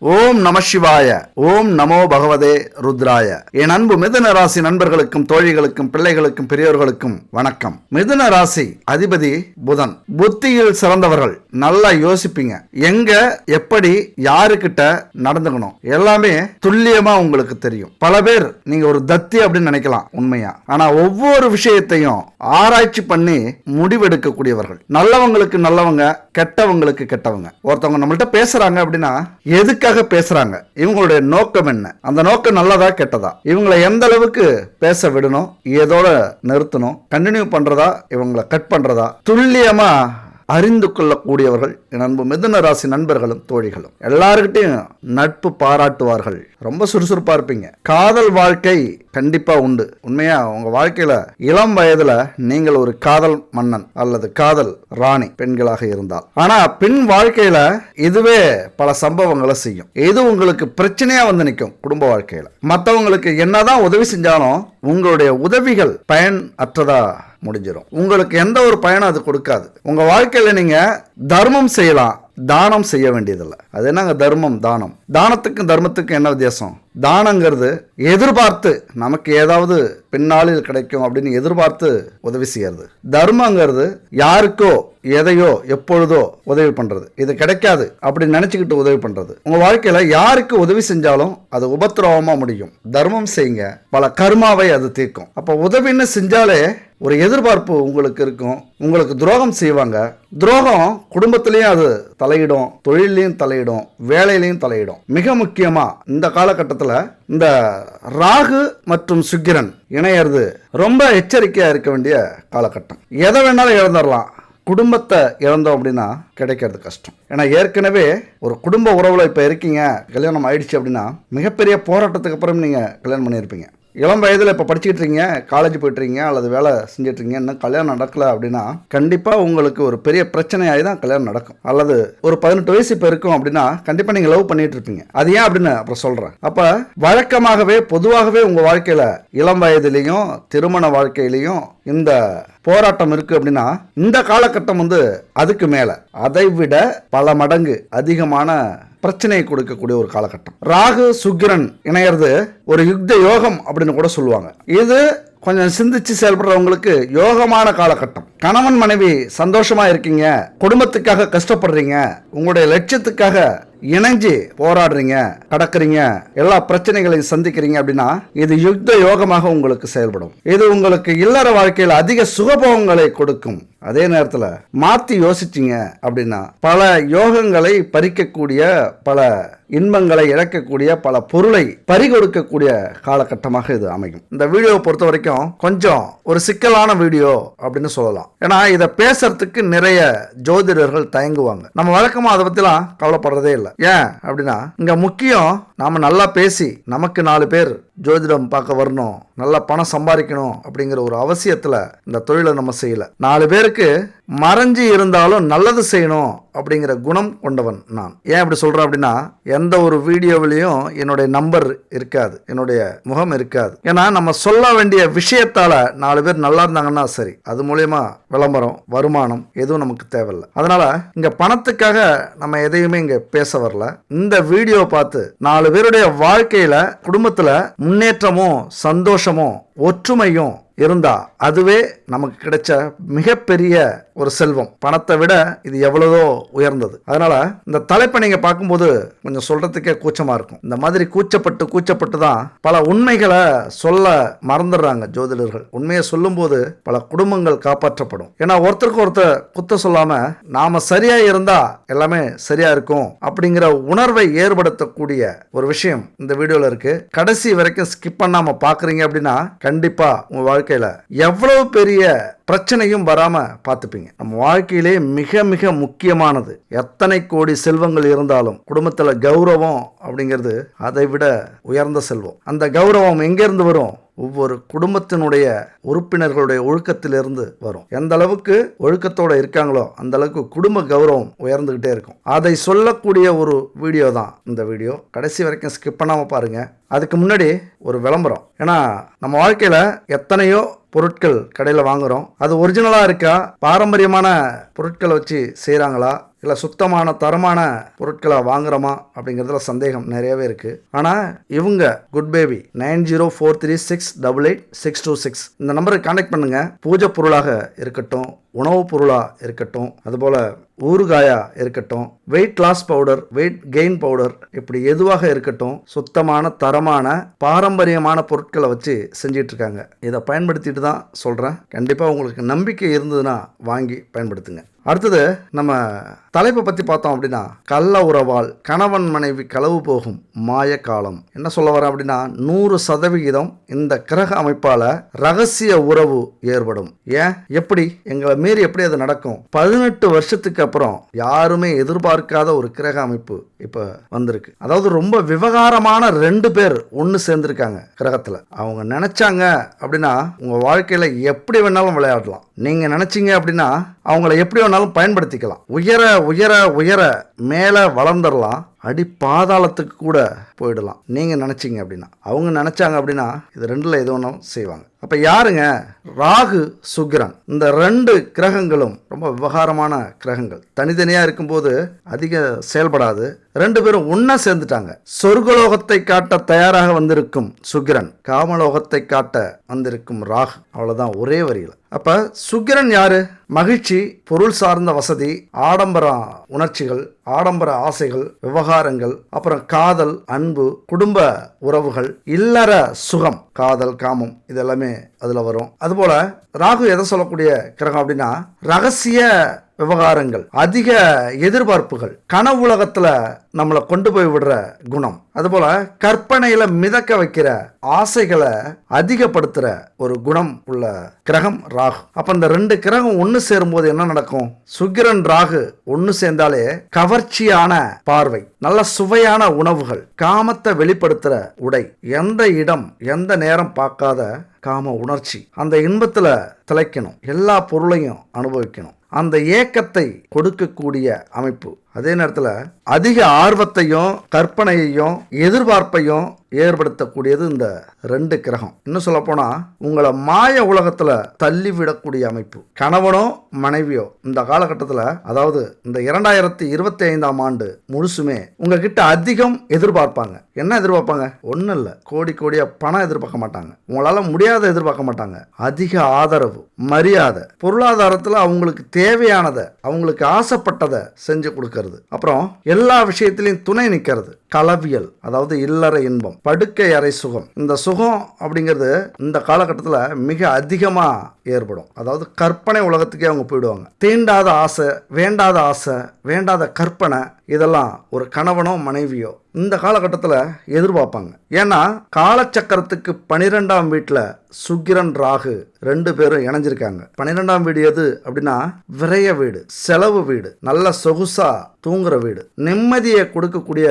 ஓம் நம சிவாய. ஓம் நமோ பகவதே ருத்ராய. என் அன்பு மிதுன ராசி நண்பர்களுக்கும் தோழிகளுக்கும் பிள்ளைகளுக்கும் பெரியோர்களுக்கும் வணக்கம். மிதுன ராசி அதிபதி புதன். புத்தியில் சிறந்தவர்கள். நல்லா யோசிப்பீங்க, எங்க எப்படி யாருக்கிட்ட நடந்துக்கணும் எல்லாமே துல்லியமா உங்களுக்கு தெரியும். பல பேர் நீங்க ஒரு தத்தி அப்படின்னு நினைக்கலாம் உண்மையா, ஆனா ஒவ்வொரு விஷயத்தையும் ஆராய்ச்சி பண்ணி முடிவெடுக்க கூடியவர்கள். நல்லவங்களுக்கு நல்லவங்க, கெட்டவங்களுக்கு கெட்டவங்க. ஒருத்தவங்க நம்மள்ட்ட பேசுறாங்க அப்படின்னா எதுக்காக பேசுறாங்க, இவங்களுடைய நோக்கம் என்ன, அந்த நோக்கம் நல்லதா கெட்டதா, இவங்களை எந்த அளவுக்கு பேச விடணும், ஏதோட நிறுத்தணும், கண்டினியூ பண்றதா, இவங்களை கட் பண்றதா, துல்லியமா அறிந்து கொள்ளக்கூடியவர்கள் என் அன்பு மிதுன ராசி நண்பர்களும் தோழிகளும். எல்லாருக்கிட்டையும் நட்பு பாராட்டுவார்கள். ரொம்ப சுறுசுறுப்பா இருப்பீங்க. காதல் வாழ்க்கை கண்டிப்பா உண்டு. உண்மையா உங்க வாழ்க்கையில இளம் வயதுல நீங்கள் ஒரு காதல் மன்னன் அல்லது காதல் ராணி பெண்களாக இருந்தால், ஆனா பெண் வாழ்க்கையில இதுவே பல சம்பவங்களை செய்யும். இது உங்களுக்கு பிரச்சனையா வந்து நிற்கும். குடும்ப வாழ்க்கையில மற்றவங்களுக்கு என்னதான் உதவி செஞ்சாலும் உங்களுடைய உதவிகள் பயன் அற்றதா முடிஞ்சிடும். உங்களுக்கு எந்த ஒரு பயனும் அது கொடுக்காது. உங்க வாழ்க்கையில நீங்க தர்மம் செய்யலாம், தானம் செய்ய வேண்டியதில்லை. அது என்னங்க தர்மம் தானம்? தானத்துக்கும் தர்மத்துக்கும் என்ன வித்தியாசம்? தானங்கிறது எதிர்பார்த்து நமக்கு ஏதாவது பின்னாளில் கிடைக்கும் அப்படின்னு எதிர்பார்த்து உதவி செய்யறது. தர்மங்கிறது யாருக்கோ எதையோ எப்பொழுதோ உதவி பண்றது. இது கிடைக்காது அப்படின்னு நினைச்சுக்கிட்டு உதவி பண்றது. உங்க வாழ்க்கையில யாருக்கு உதவி செஞ்சாலும் அது உபத்திரவமா முடியும். தர்மம் செய்யுங்க, பல கர்மாவை அது தீர்க்கும். அப்ப உதவின்னு செஞ்சாலே ஒரு எதிர்பார்ப்பு உங்களுக்கு இருக்கும். உங்களுக்கு துரோகம் செய்வாங்க. துரோகம் குடும்பத்திலையும் அது தலையிடும், தொழிலையும் தலையிடும், வேலையிலையும் தலையிடும். மிக முக்கியமா இந்த காலகட்டத்தில் இந்த ராகு மற்றும் சுக்கிரன் இணையறது ரொம்ப எச்சரிக்கையா இருக்க வேண்டிய காலகட்டம். எதை வேணாலும் இழந்துடலாம். குடும்பத்தை இழந்தோம் அப்படின்னா கிடைக்கிறது கஷ்டம். ஏன்னா ஏற்கனவே ஒரு குடும்ப உறவுல இப்போ இருக்கீங்க, கல்யாணம் ஆயிடுச்சு அப்படின்னா மிகப்பெரிய போராட்டத்துக்கு அப்புறம் நீங்கள் கல்யாணம் பண்ணியிருப்பீங்க. இளம் வயதில் இப்போ படிச்சுக்கிட்டு இருக்கீங்க, காலேஜ் போய்ட்டுருக்கீங்க அல்லது வேலை செஞ்சுட்டு இருக்கீங்க, இன்னும் கல்யாணம் நடக்கலை அப்படின்னா கண்டிப்பாக உங்களுக்கு ஒரு பெரிய பிரச்சனையாகி தான் கல்யாணம் நடக்கும். அல்லது ஒரு 18 வயசு இப்போ இருக்கும் அப்படின்னா கண்டிப்பாக நீங்கள் லவ் பண்ணிட்டு இருப்பீங்க. அது ஏன் அப்படின்னு அப்புறம் சொல்கிறேன். அப்போ வழக்கமாகவே பொதுவாகவே உங்கள் வாழ்க்கையில் இளம் வயதிலையும் திருமண வாழ்க்கையிலையும் இந்த போராட்டம் இருக்கு அப்படின்னா இந்த காலகட்டம் வந்து அதுக்கு மேல அதை விட பல மடங்கு அதிகமான பிரச்சனையை கொடுக்கக்கூடிய ஒரு காலகட்டம். ராகு சுக்கிரன் இணையறது ஒரு யுக்த யோகம் அப்படின்னு கூட சொல்லுவாங்க. இது கொஞ்சம் சிந்திச்சு செயல்படுறவங்களுக்கு யோகமான காலகட்டம். கணவன் மனைவி சந்தோஷமா இருக்கீங்க, குடும்பத்துக்காக கஷ்டப்படுறீங்க, உங்களுடைய லட்சியத்துக்காக இணைஞ்சு போராடுறீங்க, கடக்குறீங்க, எல்லா பிரச்சனைகளையும் சந்திக்கிறீங்க அப்படின்னா இது யுக்த யோகமாக உங்களுக்கு செயல்படும். இது உங்களுக்கு இல்லற வாழ்க்கையில் அதிக சுகபோகங்களை கொடுக்கும். அதே நேரத்தில் மாற்றி யோசிச்சிங்க அப்படின்னா பல யோகங்களை பறிக்கக்கூடிய, பல இன்பங்களை இழக்கக்கூடிய, பல பொருளை பறிகொடுக்கக்கூடிய காலகட்டமாக இது அமையும். இந்த வீடியோவை பொறுத்த வரைக்கும் கொஞ்சம் ஒரு சிக்கலான வீடியோ அப்படின்னு சொல்லலாம். ஏன்னா இதை பேசுறதுக்கு நிறைய ஜோதிடர்கள் தயங்குவாங்க. நம்ம வழக்கமாக அதை பற்றிலாம் கவலைப்படுறதே இல்லை. ஏன் அப்படின்னா இங்க முக்கியம் நாம நல்லா பேசி நமக்கு 4 பேர் ஜோதிடம் பார்க்க வரணும், நல்லா பணம் சம்பாதிக்கணும் அப்படிங்கிற ஒரு அவசியத்துல இந்த தொழிலை நம்ம செய்யல. 4 பேருக்கு மறைஞ்சு இருந்தாலும் நல்லது செய்யணும் அப்படிங்கிற குணம் கொண்டவன் நான். ஏன் அப்படி சொல்றேன் அப்படின்னா எந்த ஒரு வீடியோவிலையும் என்னுடைய நம்பர் இருக்காது, என்னுடைய முகம் இருக்காது. ஏன்னா நம்ம சொல்ல வேண்டிய விஷயத்தால 4 பேர் நல்லா இருந்தாங்கன்னா சரி, அது மூலயமா விளம்பரம் வருமானம் எதுவும் நமக்கு தேவையில்லை. அதனால இங்க பணத்துக்காக நம்ம எதையுமே இங்க பேச வரல. இந்த வீடியோ பார்த்து 4 பேருடைய வாழ்க்கையில குடும்பத்துல முன்னேற்றமும் சந்தோஷமும் ஒற்றுமையும் இருந்தா அதுவே நமக்கு கிடைச்ச மிகப்பெரிய ஒரு செல்வம். பணத்தை விட இது எவ்வளவோ உயர்ந்தது. அதனால இந்த தலைப்பை நீங்க பார்க்கும்போது கொஞ்சம் சொல்றதுக்கே கூச்சமா இருக்கும். இந்த மாதிரி கூச்சப்பட்டு தான் பல உண்மைகளை சொல்ல மறந்துடுறாங்க ஜோதிடர்கள். உண்மையை சொல்லும் போது பல குடும்பங்கள் காப்பாற்றப்படும். ஏன்னா ஒருத்தருக்கு ஒருத்தர் குத்த சொல்லாம நாம சரியா இருந்தா எல்லாமே சரியா இருக்கும் அப்படிங்கிற உணர்வை ஏற்படுத்தக்கூடிய ஒரு விஷயம் இந்த வீடியோல இருக்கு. கடைசி வரைக்கும் ஸ்கிப் பண்ணாம பாக்குறீங்க அப்படின்னா கண்டிப்பா உங்க வாழ்க்கையில எவ்வளவு பெரிய பிரச்சனையும் வராம பார்த்துப்பீங்க. நம்ம வாழ்க்கையிலே மிக மிக முக்கியமானது. எத்தனை கோடி செல்வங்கள் இருந்தாலும் குடும்பத்துல கௌரவம் அப்படிங்கிறது அதை விட உயர்ந்த செல்வம். அந்த கௌரவம் எங்கிருந்து வரும்? ஒவ்வொரு குடும்பத்தினுடைய உறுப்பினர்களுடைய ஒழுக்கத்திலிருந்து வரும். எந்த அளவுக்கு ஒழுக்கத்தோட இருக்காங்களோ அந்த அளவுக்கு குடும்ப கௌரவம் உயர்ந்துகிட்டே இருக்கும். அதை சொல்லக்கூடிய ஒரு வீடியோ தான் இந்த வீடியோ. கடைசி வரைக்கும் ஸ்கிப் பண்ணாம பாருங்க. அதுக்கு முன்னாடி ஒரு விளம்பரம். ஏன்னா நம்ம வாழ்க்கையில எத்தனையோ பொருட்கள் கடையில் வாங்குறோம். அது ஒரிஜினலாக இருக்கா, பாரம்பரியமான பொருட்களை வச்சு செய்கிறாங்களா, இல்லை சுத்தமான தரமான பொருட்களை வாங்குறோமா அப்படிங்கிறதுல சந்தேகம் நிறையவே இருக்கு. ஆனால் இவங்க குட் பேபி 904366886626 இந்த நம்பருக்கு கான்டாக்ட் பண்ணுங்க. பூஜை பொருளாக இருக்கட்டும், உணவுப் பொருளாக இருக்கட்டும், அதுபோல் ஊறுகாயா இருக்கட்டும், weight loss powder, weight gain powder, இப்படி எதுவாக இருக்கட்டும், சுத்தமான தரமான பாரம்பரியமான பொருட்களை வச்சு செஞ்சிட்டு இருக்காங்க. இதை பயன்படுத்திட்டு தான் சொல்கிறேன். கண்டிப்பாக உங்களுக்கு நம்பிக்கை இருந்ததுன்னா வாங்கி பயன்படுத்துங்க. அடுத்தது நம்ம தலைப்பை பற்றி பார்த்தோம் அப்படின்னா, கள்ள உறவால் கணவன் மனைவி களவு போகும் மாய காலம். என்ன சொல்ல வரேன் அப்படின்னா, 100% இந்த கிரக அமைப்பால் ரகசிய உறவு ஏற்படும். ஏன், எப்படி, எங்களை மீறி எப்படி அது நடக்கும்? 18 வருஷத்துக்கு அப்புறம் யாருமே எதிர்பார்க்காத ஒரு கிரக அமைப்பு இப்போ வந்திருக்கு. அதாவது ரொம்ப விவகாரமான 2 பேர் ஒன்று சேர்ந்துருக்காங்க கிரகத்தில். அவங்க நினைச்சாங்க அப்படின்னா உங்கள் வாழ்க்கையில் எப்படி வேணாலும் விளையாடலாம். நீங்கள் நினைச்சீங்க அப்படின்னா அவங்கள எப்படி வேணாலும் பயன்படுத்திக்கலாம். உயர உயர உயர மேலே வளர்ந்துடலாம், அடி பாதாளத்துக்கு கூட போயிடலாம். நீங்கள் நினச்சிங்க அப்படின்னா. அவங்க நினச்சாங்க அப்படின்னா இது 2ல் எது ஒன்றும் செய்வாங்க. அப்போ யாருங்க? ராகு, சுக்கிரன். இந்த 2 கிரகங்களும் ரொம்ப விவகாரமான கிரகங்கள். தனித்தனியாக இருக்கும்போது அதிக செயல்படாது. 2 பேரும் ஒன்றா சேர்ந்துட்டாங்க. சொர்க்கலோகத்தை காட்ட தயாராக வந்திருக்கும் சுக்கிரன், காமலோகத்தை காட்ட வந்திருக்கும் ராகு. அவ்வளோதான், ஒரே வரியில். அப்போ சுக்கிரன் யாரு? மகிழ்ச்சி, பொருள் சார்ந்த வசதி, ஆடம்பர உணர்ச்சிகள், ஆடம்பர ஆசைகள், விவகாரங்கள், அப்புறம் காதல், அன்பு, குடும்ப உறவுகள், இல்லற சுகம், காதல், காமம், இதெல்லாமே அதில் வரும். அதுபோல ராகு எதை சொல்லக்கூடிய கிரகம் அப்படின்னா, ரகசிய விவகாரங்கள், அதிக எதிர்பார்ப்புகள், கனவு உலகத்தில் நம்மளை கொண்டு போய் விடுற குணம், அதுபோல கற்பனையில மிதக்க வைக்கிற ஆசைகளை அதிகப்படுத்துற ஒரு குணம் உள்ள கிரகம் ராகு. அப்ப இந்த 2 கிரகம் ஒன்று சேரும்போது என்ன நடக்கும்? சுக்கிரன் ராகு ஒன்று சேர்ந்தாலே கவர்ச்சியான பார்வை, நல்ல சுவையான உணவுகள், காமத்தை வெளிப்படுத்துற உடை, எந்த இடம் எந்த நேரம் பார்க்காத காம உணர்ச்சி, அந்த இன்பத்துல திளைக்கணும், எல்லா பொருளையும் அனுபவிக்கணும், அந்த ஏக்கத்தை கொடுக்கக்கூடிய அமைப்பு. அதே நேரத்தில் அதிக ஆர்வத்தையும் கற்பனையையும் எதிர்பார்ப்பையும் ஏற்படுத்தக்கூடியது இந்த 2 கிரகம். இன்னும் சொல்ல போனா உங்களை மாய உலகத்துல தள்ளிவிடக்கூடிய அமைப்பு. கணவனோ மனைவியோ இந்த காலகட்டத்தில், அதாவது இந்த 2025ஆம் ஆண்டு முழுசுமே உங்ககிட்ட அதிகம் எதிர்பார்ப்பாங்க. என்ன எதிர்பார்ப்பாங்க? ஒன்றும் இல்லை, கோடி கோடியா பணம் எதிர்பார்க்க மாட்டாங்க. உங்களால முடியாத எதிர்பார்க்க மாட்டாங்க. அதிக ஆதரவு, மரியாதை, பொருளாதாரத்தில் அவங்களுக்கு தேவையானதை, அவங்களுக்கு ஆசைப்பட்டதை செஞ்சு கொடுக்கறது. அப்புறம் எல்லா விஷயத்திலையும் துணை நிற்கிறது. களவியல், அதாவது இல்லற இன்பம், படுக்கை அறை சுகம். இந்த சுகம் அப்படிங்கிறது இந்த காலகட்டத்தில் மிக அதிகமாக ஏற்படும். அதாவது கற்பனை உலகத்துக்கே அவங்க போயிடுவாங்க. தீண்டாத ஆசை, வேண்டாத ஆசை, வேண்டாத கற்பனை, இதெல்லாம் ஒரு கணவனோ மனைவியோ இந்த காலகட்டத்தில் எதிர்பார்ப்பாங்க. ஏன்னா காலச்சக்கரத்துக்கு 12ஆம் வீட்டில் சுக்கிரன் ராகு 2 பேரும் இணைஞ்சிருக்காங்க. 12ஆம் வீடு எது அப்படின்னா விரய வீடு, செலவு வீடு, நல்ல சொகுசா தூங்குற வீடு, நிம்மதியை கொடுக்கக்கூடிய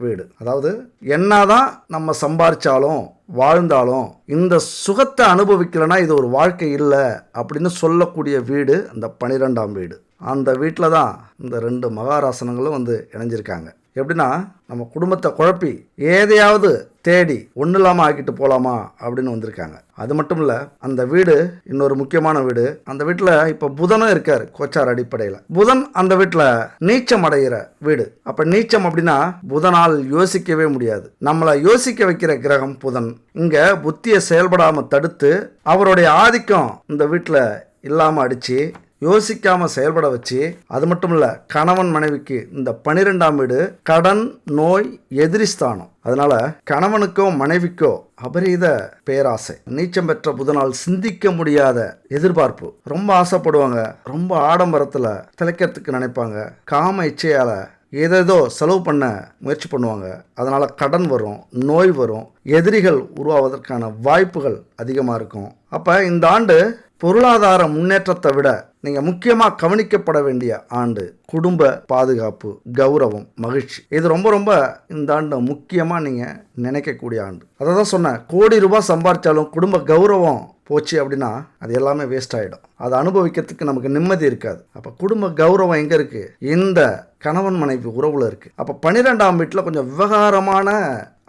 வீடு. அதாவது என்னதான் நம்ம சம்பாரிச்சாலும் வாழ்ந்தாலும் இந்த சுகத்தை அனுபவிக்கலைன்னா இது ஒரு வாழ்க்கை இல்லை அப்படின்னு சொல்லக்கூடிய வீடு அந்த 12ஆம் வீடு. அந்த வீட்டில் தான் இந்த 2 மகாராசனங்களும் வந்து இணைஞ்சிருக்காங்க. எப்படின்னா நம்ம குடும்பத்தை குழப்பி எதையாவது தேடி ஒன்றும் இல்லாமல் ஆக்கிட்டு போகலாமா அப்படின்னு வந்திருக்காங்க. அது மட்டும் இல்லை, அந்த வீடு இன்னொரு முக்கியமான வீடு. அந்த வீட்டில் இப்போ புதனும் இருக்கார் கோச்சார் அடிப்படையில். புதன் அந்த வீட்டில் நீச்சம் அடைகிற வீடு. அப்போ நீச்சம் அப்படின்னா புதனால் யோசிக்கவே முடியாது. நம்மளை யோசிக்க வைக்கிற கிரகம் புதன். இங்கே புத்தியை செயல்படாமல் தடுத்து அவருடைய ஆதிக்கம் இந்த வீட்டில் இல்லாமல் அடித்து யோசிக்காமல் செயல்பட வச்சு, அது மட்டும் இல்லை கணவன் மனைவிக்கு இந்த 12ஆம் வீடு கடன், நோய், எதிரிஸ்தானம். அதனால கணவனுக்கோ மனைவிக்கோ அபரீத பேராசை, நீச்சம் பெற்ற புதனால் சிந்திக்க முடியாத எதிர்பார்ப்பு, ரொம்ப ஆசைப்படுவாங்க, ரொம்ப ஆடம்பரத்தில் திளைக்கிறதுக்கு நினைப்பாங்க, காம இச்சையால் ஏதேதோ செலவு பண்ண முயற்சி பண்ணுவாங்க. அதனால் கடன் வரும், நோய் வரும், எதிரிகள் உருவாவதற்கான வாய்ப்புகள் அதிகமாக இருக்கும். அப்போ இந்த ஆண்டு பொருளாதார முன்னேற்றத்தை விட நீங்கள் முக்கியமாக கவனிக்கப்பட வேண்டிய ஆண்டு குடும்ப பாதுகாப்பு, கௌரவம், மகிழ்ச்சி. இது ரொம்ப ரொம்ப இந்த ஆண்டு முக்கியமாக நீங்கள் நினைக்கக்கூடிய ஆண்டு. அதை தான் சொன்னேன், கோடி ரூபாய் சம்பாதிச்சாலும் குடும்ப கௌரவம் போச்சு அப்படின்னா அது எல்லாமே வேஸ்ட் ஆகிடும். அதை அனுபவிக்கிறதுக்கு நமக்கு நிம்மதி இருக்காது. அப்போ குடும்ப கௌரவம் எங்கே இருக்குது? இந்த கணவன் மனைவி உறவுல இருக்கு. அப்ப 12ஆம் வீட்டில் கொஞ்சம் விவகாரமான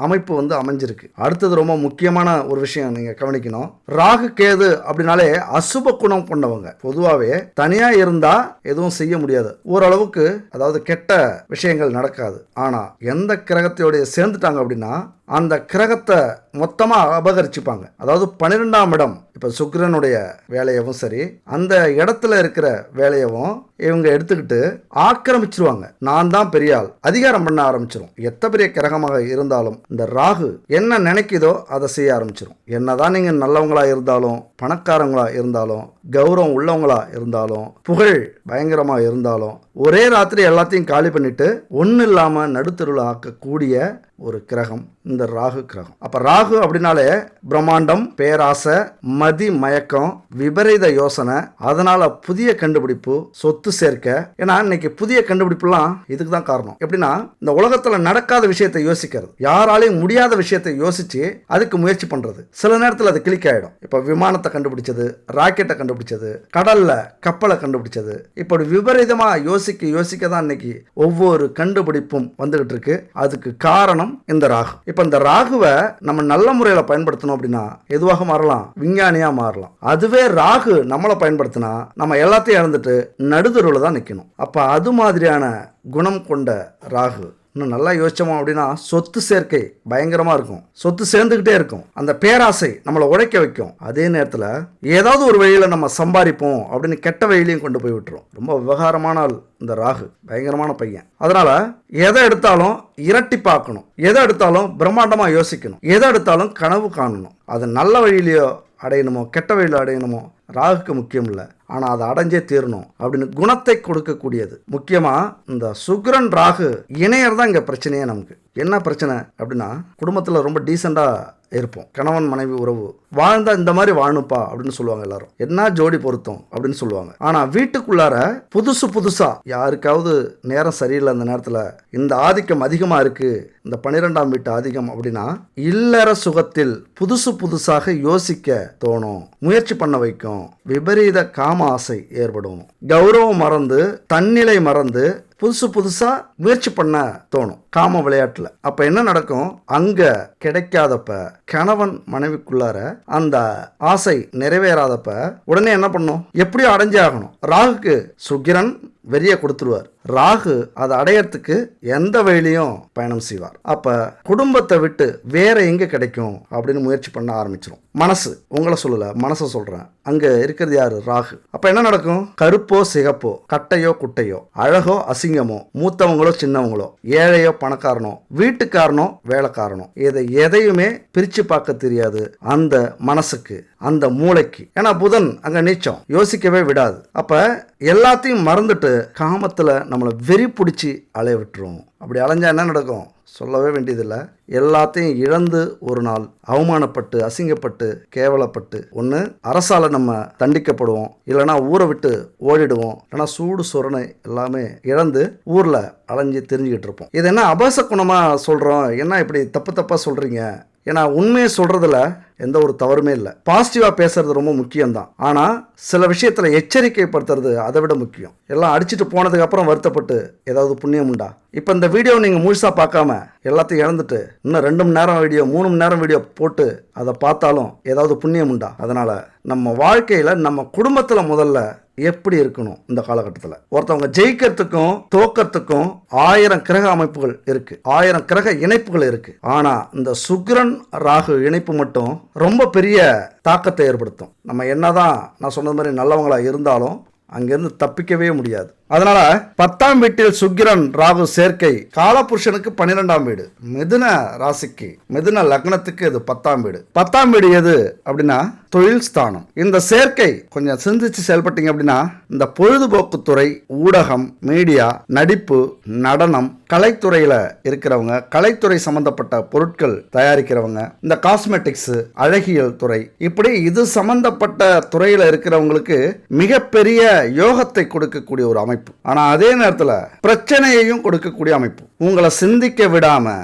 அமைப்பு அமைஞ்சிருக்கு. அடுத்தது ரொம்ப முக்கியமான ஒரு விஷயம் நீங்க கவனிக்கணும். ராகு கேது அப்படின்னாலே அசுப குணம் கொண்டவங்க. பொதுவாகவே தனியா இருந்தா எதுவும் செய்ய முடியாது, ஓரளவுக்கு அதாவது கெட்ட விஷயங்கள் நடக்காது. ஆனா எந்த கிரகத்தையோட சேர்ந்துட்டாங்க அப்படின்னா அந்த கிரகத்தை மொத்தமா அபகரிச்சுப்பாங்க. அதாவது 12ஆம் இடம் இப்ப சுக்கிரனுடைய வேலையவும் சரி, அந்த இடத்துல இருக்கிற வேலையவும் இவங்க எடுத்துக்கிட்டு ஆக்கிரமிச்சிருவாங்க. நான் தான் பெரிய ஆள், அதிகாரம் பண்ண ஆரம்பிச்சிடும். எத்த பெரிய கிரகமாக இருந்தாலும் இந்த ராகு என்ன நினைக்குதோ அதை செய்ய ஆரம்பிச்சிடும். என்னதான் நீங்க நல்லவங்களா இருந்தாலும், பணக்காரங்களா இருந்தாலும், கௌரவம் உள்ளவங்களா இருந்தாலும், புகழ் பயங்கரமா இருந்தாலும், ஒரே ராத்திரி எல்லாத்தையும் காலி பண்ணிட்டு ஒன்னு இல்லாம நடுத்தருள் ஆக்கக்கூடிய ஒரு கிரகம் இந்த ராகு கிரகம். அப்ப ராகு அப்படின்னாலே பிரம்மாண்டம், பேராசை, மதி மயக்கம், விபரீத யோசனை, அதனால புதிய கண்டுபிடிப்பு, சொத்து சேர்க்க. ஏன்னா இன்னைக்கு புதிய கண்டுபிடிப்புலாம் இதுக்கு தான் காரணம். எப்படின்னா இந்த உலகத்துல நடக்காத விஷயத்தை யோசிக்கிறது, யாராலையும் முடியாத விஷயத்தை யோசிச்சு அதுக்கு முயற்சி பண்றது. சில நேரத்தில் அது கிளிக் ஆயிடும். இப்ப விமானத்தை கண்டுபிடிச்சது, ராக்கெட்டை கண்டுபிடிச்சது, கடல்ல கப்பலை கண்டுபிடிச்சது, இப்படி விபரீதமா யோசிக்க தான் இன்னைக்கு ஒவ்வொரு கண்டுபிடிப்பும் வந்துகிட்டு இருக்கு. அதுக்கு காரணம் இந்த ராகு. இப்ப இந்த ராகுவை நம்ம நல்ல முறையில பயன்படுத்தணும் அப்படின்னா எதுவாக மாறலாம், விஞ்ஞானியா மாறலாம். அதுவே ராகு நம்மளை பயன்படுத்தினா நம்ம எல்லாத்தையும் இழந்துட்டு நடுதருவுல தான் நிக்கணும். அப்ப அது மாதிரியான குணம் கொண்ட ராகு இன்னும் நல்லா யோசிச்சோம் அப்படின்னா சொத்து சேர்க்கை பயங்கரமா இருக்கும். சொத்து சேர்ந்துகிட்டே இருக்கும். அந்த பேராசை நம்மளை உழைக்க வைக்கும். அதே நேரத்தில் ஏதாவது ஒரு வழியில நம்ம சம்பாதிப்போம் அப்படின்னு கெட்ட வழியிலையும் கொண்டு போய் விட்டுரும். ரொம்ப விவகாரமான ஆள் இந்த ராகு, பயங்கரமான பையன். அதனால எதை எடுத்தாலும் இரட்டி பார்க்கணும், எதை எடுத்தாலும் பிரம்மாண்டமா யோசிக்கணும், எதை எடுத்தாலும் கனவு காணணும். அது நல்ல வழியிலையோ அடையணுமோ கெட்ட வழியில் அடையணுமோ ராகுக்கு முக்கியம் இல்லை, ஆனால் அதை அடைஞ்சே தீரணும் அப்படின்னு குணத்தை கொடுக்கக்கூடியது. முக்கியமாக இந்த சுக்கிரன் ராகு இணையர் தான் இங்கே பிரச்சனையே. நமக்கு என்ன பிரச்சனை அப்படின்னா குடும்பத்தில் ரொம்ப டீசெண்டாக இருப்போம், கணவன் மனைவி உறவு வாழ்ந்தா இந்த மாதிரி வாழணுப்பா அப்படின்னு சொல்லுவாங்க எல்லாரும். என்ன ஜோடி பொருத்தம் அப்படின்னு சொல்லுவாங்க. ஆனா வீட்டுக்குள்ளார புதுசா யாருக்காவது நேரம் சரியில்லை, அந்த நேரத்தில் இந்த ஆதிக்கம் அதிகமா இருக்கு, இந்த 12ஆம் வீட்டு ஆதிக்கம் அப்படின்னா இல்லற சுகத்தில் புதுசாக யோசிக்க தோணும், முயற்சி பண்ண வைக்கும், விபரீத காம ஆசை ஏற்படும், கௌரவம் மறந்து தன்னிலை மறந்து புதுசா முயற்சி பண்ண தோணும் காம விளையாட்டுல. அப்ப என்ன நடக்கும், அங்க கிடைக்காதப்ப கணவன் மனைவிக்குள்ளார அந்த ஆசை நிறைவேறாதப்ப உடனே என்ன பண்ணும், எப்படியும் அடைஞ்சே ஆகணும். ராகுக்கு சுக்கிரன் வெறிய கொடுத்துருவார், ராகு அதை அடையறதுக்கு எந்த வழியிலையும் பயணம் செய்வார். அப்ப குடும்பத்தை விட்டு வேற எங்க கிடைக்கும் அப்படின்னு முயற்சி பண்ண ஆரம்பிச்சிடும். மனசு, உங்களை சொல்லல, மனசை சொல்றேன், அங்க இருக்கிறது யாரு, ராகு. அப்ப என்ன நடக்கும், கருப்போ சிகப்போ, கட்டையோ குட்டையோ, அழகோ அசிங்கமோ, மூத்தவங்களோ சின்னவங்களோ, ஏழையோ பணக்காரனோ, வீட்டுக்காரனோ வேலைக்காரனோ, எதையுமே பிரிச்சு பார்க்க தெரியாது அந்த மனசுக்கு, அந்த மூளைக்கு. ஏன்னா புதன் அங்க நீச்சம், யோசிக்கவே விடாது. அப்ப எல்லாத்தையும் மறந்துட்டு காமத்துல நம்மளை வெறி பிடிச்சி அலைய விட்டுரும். அப்படி அலைஞ்சா என்ன நடக்கும் சொல்லவே வேண்டியதில்லை. எல்லாத்தையும் இழந்து ஒரு நாள் அவமானப்பட்டு அசிங்கப்பட்டு கேவலப்பட்டு ஒன்று அரசால நம்ம தண்டிக்கப்படுவோம், இல்லைனா ஊரை விட்டு ஓடிடுவோம், இல்லைனா சூடு சொரணை எல்லாமே இழந்து ஊரில் அலைஞ்சு தெரிஞ்சுக்கிட்டு இருப்போம். இது என்ன அபாச குணமாக சொல்கிறோம், என்ன இப்படி தப்பாக சொல்கிறீங்க? ஏன்னா உண்மையை சொல்கிறதுல எந்த ஒரு தவறுமே இல்லை. பாசிட்டிவாக பேசுறது ரொம்ப முக்கியம்தான். ஆனால் சில விஷயத்தில் எச்சரிக்கைப்படுத்துறது அதை விட முக்கியம். எல்லாம் அடிச்சுட்டு போனதுக்கு அப்புறம் வருத்தப்பட்டு ஏதாவது புண்ணியம் உண்டா? இப்போ இந்த வீடியோ நீங்கள் முழுசாக பார்க்காம எல்லாத்தையும் இழந்துட்டு இன்னும் 2 மணி நேரம் வீடியோ 3 மணி நேரம் வீடியோ போட்டு அதை பார்த்தாலும் ஏதாவது புண்ணியம் உண்டா? அதனால் நம்ம வாழ்க்கையில் நம்ம குடும்பத்தில் முதல்ல எப்படி இருக்கணும். இந்த காலகட்டத்தில் ஒருத்தவங்க ஜெயிக்கிறதுக்கும் தோக்கிறதுக்கும் 1000 கிரக அமைப்புகள் இருக்கு, 1000 கிரக இணைப்புகள் இருக்கு. ஆனா இந்த சுக்கிரன் ராகு இணைப்பு மட்டும் ரொம்ப பெரிய தாக்கத்தை ஏற்படுத்தும். நம்ம என்னதான் நான் சொன்னது மாதிரி நல்லவங்களா இருந்தாலும் அங்கிருந்து தப்பிக்கவே முடியாது. அதனால 10ஆம் வீட்டில் சுக்கிரன் ராகு சேர்க்கை காலபுருஷனுக்கு 12ஆம் வீடு, மிதுன ராசிக்கு மிதுன லக்னத்துக்கு இது 10ஆம் வீடு. 10ஆம் வீடு எது அப்படின்னா தொழில் ஸ்தானம். இந்த சேர்க்கை கொஞ்சம் சிந்திச்சு செயல்பட்டீங்க அப்படின்னா இந்த பொழுதுபோக்கு துறை, ஊடகம், மீடியா, நடிப்பு, நடனம், கலைத்துறையில இருக்கிறவங்க, கலைத்துறை சம்பந்தப்பட்ட பொருட்கள் தயாரிக்கிறவங்க, இந்த காஸ்மெட்டிக்ஸ், அழகியல் துறை, இப்படி இது சம்பந்தப்பட்ட துறையில இருக்கிறவங்களுக்கு மிகப்பெரிய யோகத்தை கொடுக்கக்கூடிய ஒரு அமைப்பு. ஆனா அதே நேரத்தில் பிரச்சனையையும் கொடுக்கக்கூடிய அமைப்பு. உங்களை சிந்திக்க விடாம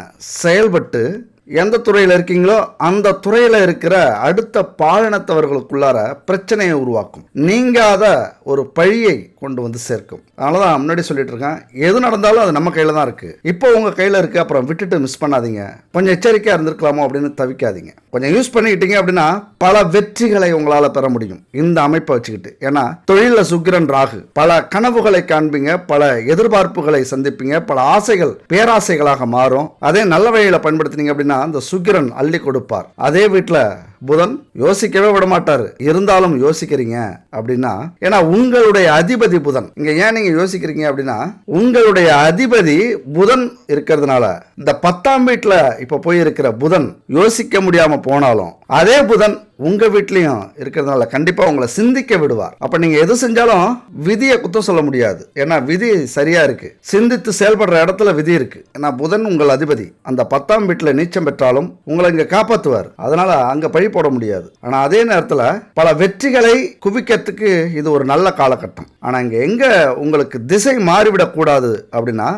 செயல்பட்டு எந்த துறையில் இருக்கீங்களோ அந்த துறையில் இருக்கிற அடுத்த பாலினத்தவர்களுக்குள்ளார பிரச்சனையை உருவாக்கும், நீங்காத ஒரு பழியை கொண்டு வந்து சேர்க்கும். அதனால தான் முன்னாடி சொல்லிட்டு இருக்கேன், எது நடந்தாலும் அது நம்ம கையில் தான் இருக்குது. இப்போ உங்கள் கையில் இருக்குது, அப்புறம் விட்டுட்டு மிஸ் பண்ணாதீங்க. கொஞ்சம் எச்சரிக்கையாக இருந்திருக்கலாமோ அப்படின்னு தவிக்காதீங்க. கொஞ்சம் யூஸ் பண்ணிக்கிட்டீங்க அப்படின்னா பல வெற்றிகளை உங்களால் பெற முடியும் இந்த அமைப்பை வச்சுக்கிட்டு. ஏன்னா தொழிலில் சுக்கிரன் ராகு, பல கனவுகளை காண்பீங்க, பல எதிர்பார்ப்புகளை சந்திப்பீங்க, பல ஆசைகள் பேராசைகளாக மாறும். அதே நல்ல வழியில் பயன்படுத்தினீங்க அப்படின்னா அந்த சுக்கிரன் அள்ளி கொடுப்பார். அதே வீட்டில் புதன் யோசிக்கவே விட மாட்டாரு, இருந்தாலும் யோசிக்கிறீங்க அப்படின்னா ஏன்னா உங்களுடைய அதிபதி புதன். இங்க ஏன் நீங்க யோசிக்கிறீங்க அப்படின்னா உங்களுடைய அதிபதி புதன் இருக்கிறதுனால இந்த 10ஆம் வீட்டுல இப்ப போய் இருக்கிற புதன் யோசிக்க முடியாம போனாலும் அதே புதன் உங்க வீட்லயும் இருக்கிறதுனால கண்டிப்பா உங்களை சிந்திக்க விடுவார். அப்ப நீங்க எது செஞ்சாலும் விதியை குத்தம் சொல்ல முடியாது, ஏன்னா விதி சரியா இருக்கு. சிந்தித்து செயல்படுற இடத்துல விதி இருக்கு. ஏன்னா புதன் உங்கள் அதிபதி. அந்த 10ஆம் வீட்டுல நீச்சம் பெற்றாலும் உங்களை இங்க காப்பாற்றுவார், அதனால அங்க பழி போட முடியாது. ஆனா அதே நேரத்துல பல வெற்றிகளை குவிக்கிறதுக்கு இது ஒரு நல்ல காலகட்டம். ஆனா இங்க எங்க உங்களுக்கு திசை மாறிவிடக் கூடாது அப்படின்னா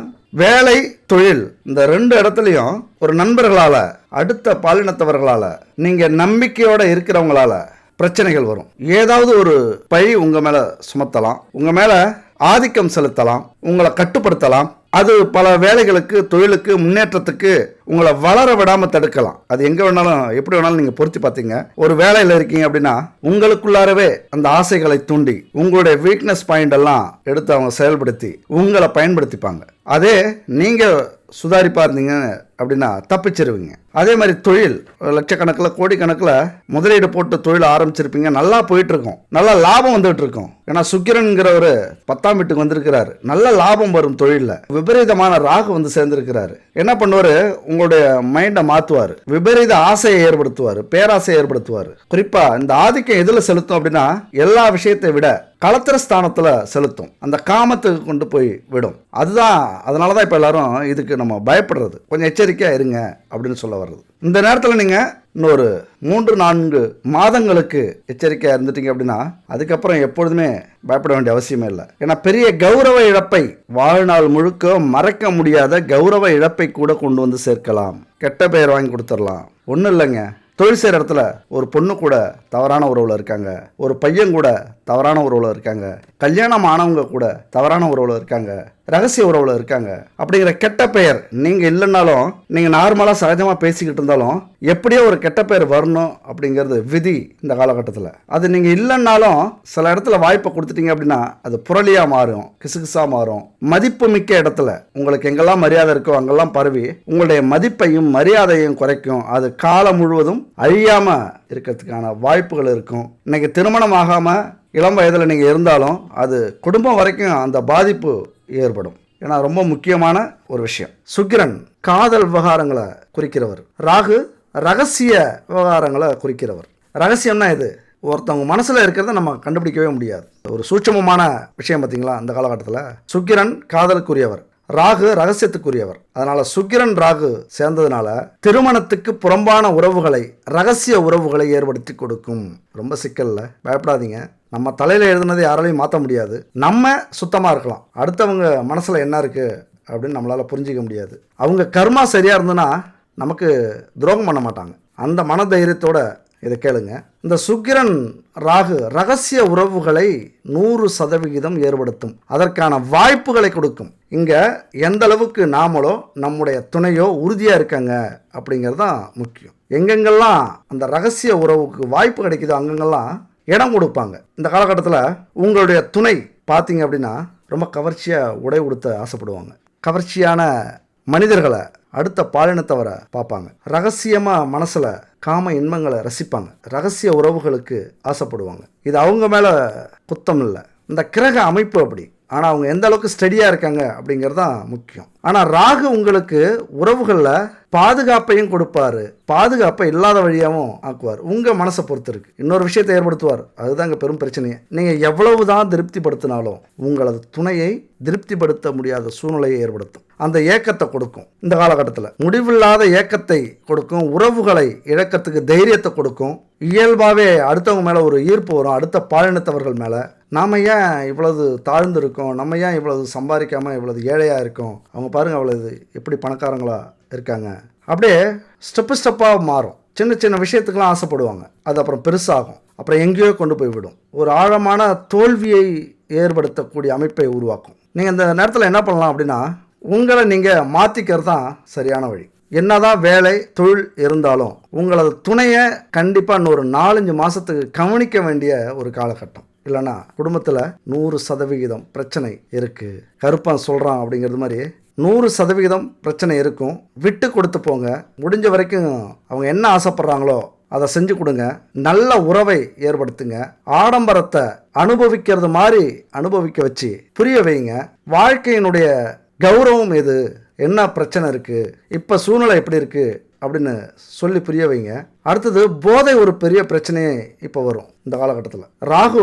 வேலை தொழில் இந்த 2 இடத்துலையும் ஒரு நண்பர்களால அடுத்த பாலினத்தவர்களால நீங்க நம்பிக்கையோட இருக்கிறவங்களால பிரச்சனைகள் வரும். ஏதாவது ஒரு பழி உங்க மேல சுமத்தலாம், உங்க மேல ஆதிக்கம் செலுத்தலாம், உங்களை கட்டுப்படுத்தலாம். அது பல வேலைகளுக்கு தொழிலுக்கு முன்னேற்றத்துக்கு உங்களை வளர விடாம தடுக்கலாம். அது எங்க வேணாலும் எப்படி வேணாலும் நீங்க பொருத்தி பார்த்தீங்க. ஒரு வேலையில் இருக்கீங்க அப்படின்னா உங்களுக்குள்ளாரவே அந்த ஆசைகளை தூண்டி உங்களுடைய வீக்னஸ் பாயிண்ட் எல்லாம் எடுத்து அவங்க செயல்படுத்தி உங்களை பயன்படுத்திப்பாங்க. அதே நீங்க சுதாரிப்பா இருந்தீங்க அப்படின்னா தப்பிச்சிருவீங்க. அதே மாதிரி தொழில் லட்சக்கணக்கில் கோடிக்கணக்கில் முதலீடு போட்டு தொழில் ஆரம்பிச்சிருப்பீங்க, நல்லா போயிட்டு இருக்கும், நல்ல லாபம் வந்துட்டு இருக்கும். ஏன்னா சுக்கிரன்கிறவர் 10ஆம் வீட்டுக்கு வந்திருக்கிறாரு, நல்ல லாபம் வரும் தொழிலில். விபரீதமான ராகு வந்து சேர்ந்திருக்கிறாரு. என்ன பண்ணுவாரு, உங்களுடைய மைண்டை மாற்றுவார், விபரீத ஆசையை ஏற்படுத்துவார், பேராசையை ஏற்படுத்துவார். குறிப்பா இந்த ஆதிக்கம் எதில் செலுத்தும் அப்படின்னா எல்லா விஷயத்தை விட களத்திர ஸ்தானத்துல செலுத்தும், அந்த காமத்துக்கு கொண்டு போய் விடும். அதுதான் அதனாலதான் இப்ப எல்லாரும் இதுக்கு நம்ம பயப்படுறது. கொஞ்சம் எச்சரிக்கையா இருங்க அப்படின்னு சொல்ல வர்றது. இந்த நேரத்தில் நீங்க இன்னொரு 3-4 மாதங்களுக்கு எச்சரிக்கையா இருந்துட்டீங்க அப்படின்னா அதுக்கப்புறம் எப்பொழுதுமே பயப்பட வேண்டிய அவசியமே இல்லை. ஏன்னா பெரிய கௌரவ இழப்பை, வாழ்நாள் முழுக்க மறக்க முடியாத கௌரவ இழப்பை கூட கொண்டு வந்து சேர்க்கலாம். கெட்ட பெயர் வாங்கி கொடுத்துடலாம். ஒன்றும் இல்லைங்க, தொழில் செய்கிற இடத்துல ஒரு பொண்ணு கூட தவறான உறவில் இருக்காங்க, ஒரு பையன் கூட தவறான உறவில் இருக்காங்க, கல்யாணம் ஆனவங்க கூட தவறான உறவில் இருக்காங்க, ரகசிய உறவில் இருக்காங்க. அப்படிங்கிற கெட்ட பெயர் நீங்கள் இல்லைன்னாலும் நீங்கள் நார்மலாக சகஜமாக பேசிக்கிட்டு இருந்தாலும் எப்படியோ ஒரு கெட்ட பெயர் வரணும் அப்படிங்கிறது விதி இந்த காலகட்டத்தில். அது நீங்கள் இல்லைன்னாலும் சில இடத்துல வாய்ப்பை கொடுத்துட்டீங்க அப்படின்னா அது புரளியாக மாறும், கிசுகிசாக மாறும். மதிப்பு மிக்க இடத்துல உங்களுக்கு எங்கெல்லாம் மரியாதை இருக்கோ அங்கெல்லாம் பரவி உங்களுடைய மதிப்பையும் மரியாதையும் குறைக்கும். அது காலம் முழுவதும் அழியாம இருக்கிறதுக்கான வாய்ப்புகள் இருக்கும். இன்னைக்கு திருமணம் ஆகாம இளம் வயதில் நீங்கள் இருந்தாலும் அது குடும்பம் வரைக்கும் அந்த பாதிப்பு ஏற்படும். ஏன்னா ரொம்ப முக்கியமான ஒரு விஷயம். சுக்கிரன் காதல் விவகாரங்களை குறிக்கிறவர், ராகு ரகசிய விவகாரங்களை குறிக்கிறவர். ரகசியம்னா இது ஒருத்தவங்க மனசுல இருக்கிறத நம்ம கண்டுபிடிக்கவே முடியாது. ஒரு சூட்சமமான விஷயம் பார்த்தீங்களா. அந்த காலகட்டத்தில் சுக்கிரன் காதலுக்குரியவர், ராகு ரகசியத்துக்குரியவர். அதனால சுக்கிரன் ராகு சேர்ந்ததுனால திருமணத்துக்கு புறம்பான உறவுகளை, ரகசிய உறவுகளை ஏற்படுத்தி கொடுக்கும். ரொம்ப சிக்கல்ல, பயப்படாதீங்க. நம்ம தலையில எழுதுனதை யாராலையும் மாற்ற முடியாது. நம்ம சுத்தமா இருக்கலாம், அடுத்தவங்க மனசுல என்ன இருக்கு அப்படின்னு நம்மளால புரிஞ்சிக்க முடியாது. அவங்க கர்மா சரியா இருந்ததுன்னா நமக்கு துரோகம் பண்ண மாட்டாங்க. அந்த மனதைரியத்தோட இதை கேளுங்க. இந்த சுக்கிரன் ராகு ரகசிய உறவுகளை 100% ஏற்படுத்தும், அதற்கான வாய்ப்புகளை கொடுக்கும். இங்க எந்த அளவுக்கு நாமளோ நம்முடைய துணையோ உறுதியா இருக்காங்க அப்படிங்கிறது தான் முக்கியம். எங்கெங்கெல்லாம் அந்த ரகசிய உறவுக்கு வாய்ப்பு கிடைக்குதோ அங்கங்கெல்லாம் இடம் கொடுப்பாங்க. இந்த காலகட்டத்தில் உங்களுடைய துணை பார்த்தீங்க அப்படின்னா ரொம்ப கவர்ச்சியாக உடை உடுத்த ஆசைப்படுவாங்க, கவர்ச்சியான மனிதர்களை, அடுத்த பாலினத்தவரை பார்ப்பாங்க, ரகசியமாக மனசில் காம இன்பங்களை ரசிப்பாங்க, ரகசிய உறவுகளுக்கு ஆசைப்படுவாங்க. இது அவங்க மேலே குத்தம் இல்லை, இந்த கிரக அமைப்பு அப்படி. ஆனால் அவங்க எந்த அளவுக்கு ஸ்டடியாக இருக்காங்க அப்படிங்கிறது தான் முக்கியம். ஆனால் ராகு உங்களுக்கு உறவுகளில் பாதுகாப்பையும் கொடுப்பாரு, பாதுகாப்பை இல்லாத வழியாகவும் ஆக்குவார். உங்கள் மனசை பொறுத்து இருக்கு. இன்னொரு விஷயத்தை ஏற்படுத்துவார், அதுதாங்க பெரும் பிரச்சனையே. நீங்கள் எவ்வளவுதான் திருப்திப்படுத்தினாலும் உங்களது துணையை திருப்திப்படுத்த முடியாத சூழ்நிலையை ஏற்படுத்தும், அந்த ஏக்கத்தை கொடுக்கும். இந்த காலகட்டத்தில் முடிவில்லாத ஏக்கத்தை கொடுக்கும், உறவுகளை இழக்கத்துக்கு தைரியத்தை கொடுக்கும். இயல்பாகவே அடுத்தவங்க மேலே ஒரு ஈர்ப்பு வரும், அடுத்த பாலினத்தவர்கள் மேலே. நாம் ஏன் இவ்வளவு தாழ்ந்து இருக்கோம், நம்ம ஏன் இவ்வளவு சம்பாதிக்காமல் இவ்வளவு ஏழையாக இருக்கோம், அவங்க பாருங்கள் அவ்வளவு எப்படி பணக்காரங்களா இருக்காங்க அப்படியே ஸ்டெப்பாக மாறும். சின்ன சின்ன விஷயத்துக்கெல்லாம் ஆசைப்படுவாங்க, அது அப்புறம் பெருசாகும், அப்புறம் எங்கேயோ கொண்டு போய் விடும். ஒரு ஆழமான தோல்வியை ஏற்படுத்தக்கூடிய அமைப்பை உருவாக்கும். நீங்கள் இந்த நேரத்தில் என்ன பண்ணலாம் அப்படின்னா, உங்களை நீங்கள் மாற்றிக்கிறது தான் சரியான வழி. என்னதான் வேலை தொழில் இருந்தாலும் உங்களது துணையை கண்டிப்பாக இன்னொரு 4-5 மாதத்துக்கு கவனிக்க வேண்டிய ஒரு காலகட்டம். இல்லைன்னா குடும்பத்தில் 100% பிரச்சனை இருக்குது. கருப்பன் சொல்கிறான் அப்படிங்கிறது மாதிரி 100% பிரச்சனை இருக்கும். விட்டு கொடுத்து போங்க. முடிஞ்ச வரைக்கும் அவங்க என்ன ஆசைப்படுறாங்களோ அதை செஞ்சு கொடுங்க. நல்ல உறவை ஏற்படுத்துங்க. ஆடம்பரத்தை அனுபவிக்கிறது மாதிரி அனுபவிக்க வச்சு புரிய வைங்க. வாழ்க்கையினுடைய கௌரவம் எது, என்ன பிரச்சனை இருக்குது, இப்போ சூழ்நிலை எப்படி இருக்குது அப்படின்னு சொல்லி புரிய வைங்க. அடுத்தது போதை ஒரு பெரிய பிரச்சனையே இப்போ வரும் இந்த காலகட்டத்தில். ராகு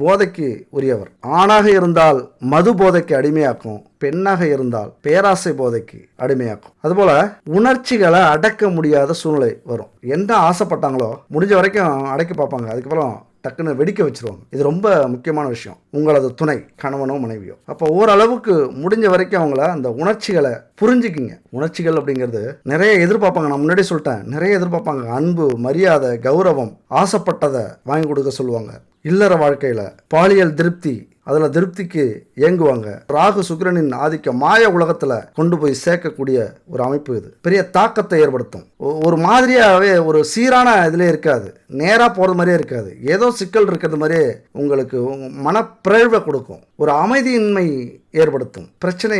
போதைக்கு உரியவர். ஆணாக இருந்தால் மது போதைக்கு அடிமையாக்கும், பெண்ணாக இருந்தால் பேராசை போதைக்கு அடிமையாக்கும். அதுபோல் உணர்ச்சிகளை அடக்க முடியாத சூழ்நிலை வரும். என்ன ஆசைப்பட்டாங்களோ முடிஞ்ச வரைக்கும் அடக்கி பார்ப்பாங்க, அதுக்கப்புறம் டக்குன்னு வெடிக்க வச்சுருவாங்க. இது ரொம்ப முக்கியமான விஷயம். உங்களது துணை கணவனோ மனைவியோ அப்போ ஓரளவுக்கு முடிஞ்ச வரைக்கும் அவங்கள அந்த உணர்ச்சிகளை புரிஞ்சுக்கிங்க. உணர்ச்சிகள் அப்படிங்கிறது நிறைய எதிர்பார்ப்பாங்க. நான் முன்னாடி சொல்லிட்டேன், நிறைய எதிர்பார்ப்பாங்க. அன்பு, மரியாதை, கௌரவம், ஆசைப்பட்டதை வாங்கி கொடுக்க சொல்லுவாங்க. இல்லற வாழ்க்கையில் பாலியல் திருப்தி, அதில் திருப்திக்கு ஏங்குவாங்க. ராகு சுக்கிரனின் ஆதிக்க மாய உலகத்தில் கொண்டு போய் சேர்க்கக்கூடிய ஒரு அமைப்பு இது. பெரிய தாக்கத்தை ஏற்படுத்தும். ஒரு மாதிரியாகவே ஒரு சீரான இதிலே இருக்காது, நேராக போகிறது மாதிரியே இருக்காது, ஏதோ சிக்கல் இருக்கிறது மாதிரியே உங்களுக்கு மனப்பிறழ்வை கொடுக்கும். ஒரு அமைதியின்மை ஏற்படுத்தும். பிரச்சனை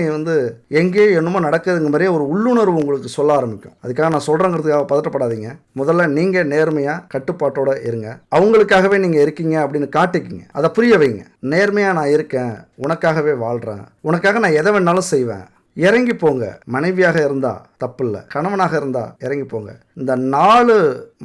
எங்கேயோ என்னமோ நடக்குதுங்க மாதிரியே ஒரு உள்ளுணர்வு உங்களுக்கு சொல்ல ஆரம்பிக்கும். அதுக்காக நான் சொல்கிறேங்கிறதுக்காக பதட்டப்படாதீங்க. முதல்ல நீங்கள் நேர்மையாக கட்டுப்பாட்டோடு இருங்க. அவங்களுக்காகவே நீங்கள் இருக்கீங்க அப்படின்னு காட்டிக்கிங்க. அதை புரிய வைங்க. நேர்மையாக நான் இருக்கேன், உனக்காகவே வாழ்கிறேன், உனக்காக நான் எதை வேணாலும் செய்வேன், இறங்கி போங்க. மனைவியாக இருந்தால் தப்பு இல்லை, கணவனாக இருந்தால் இறங்கி போங்க. இந்த 4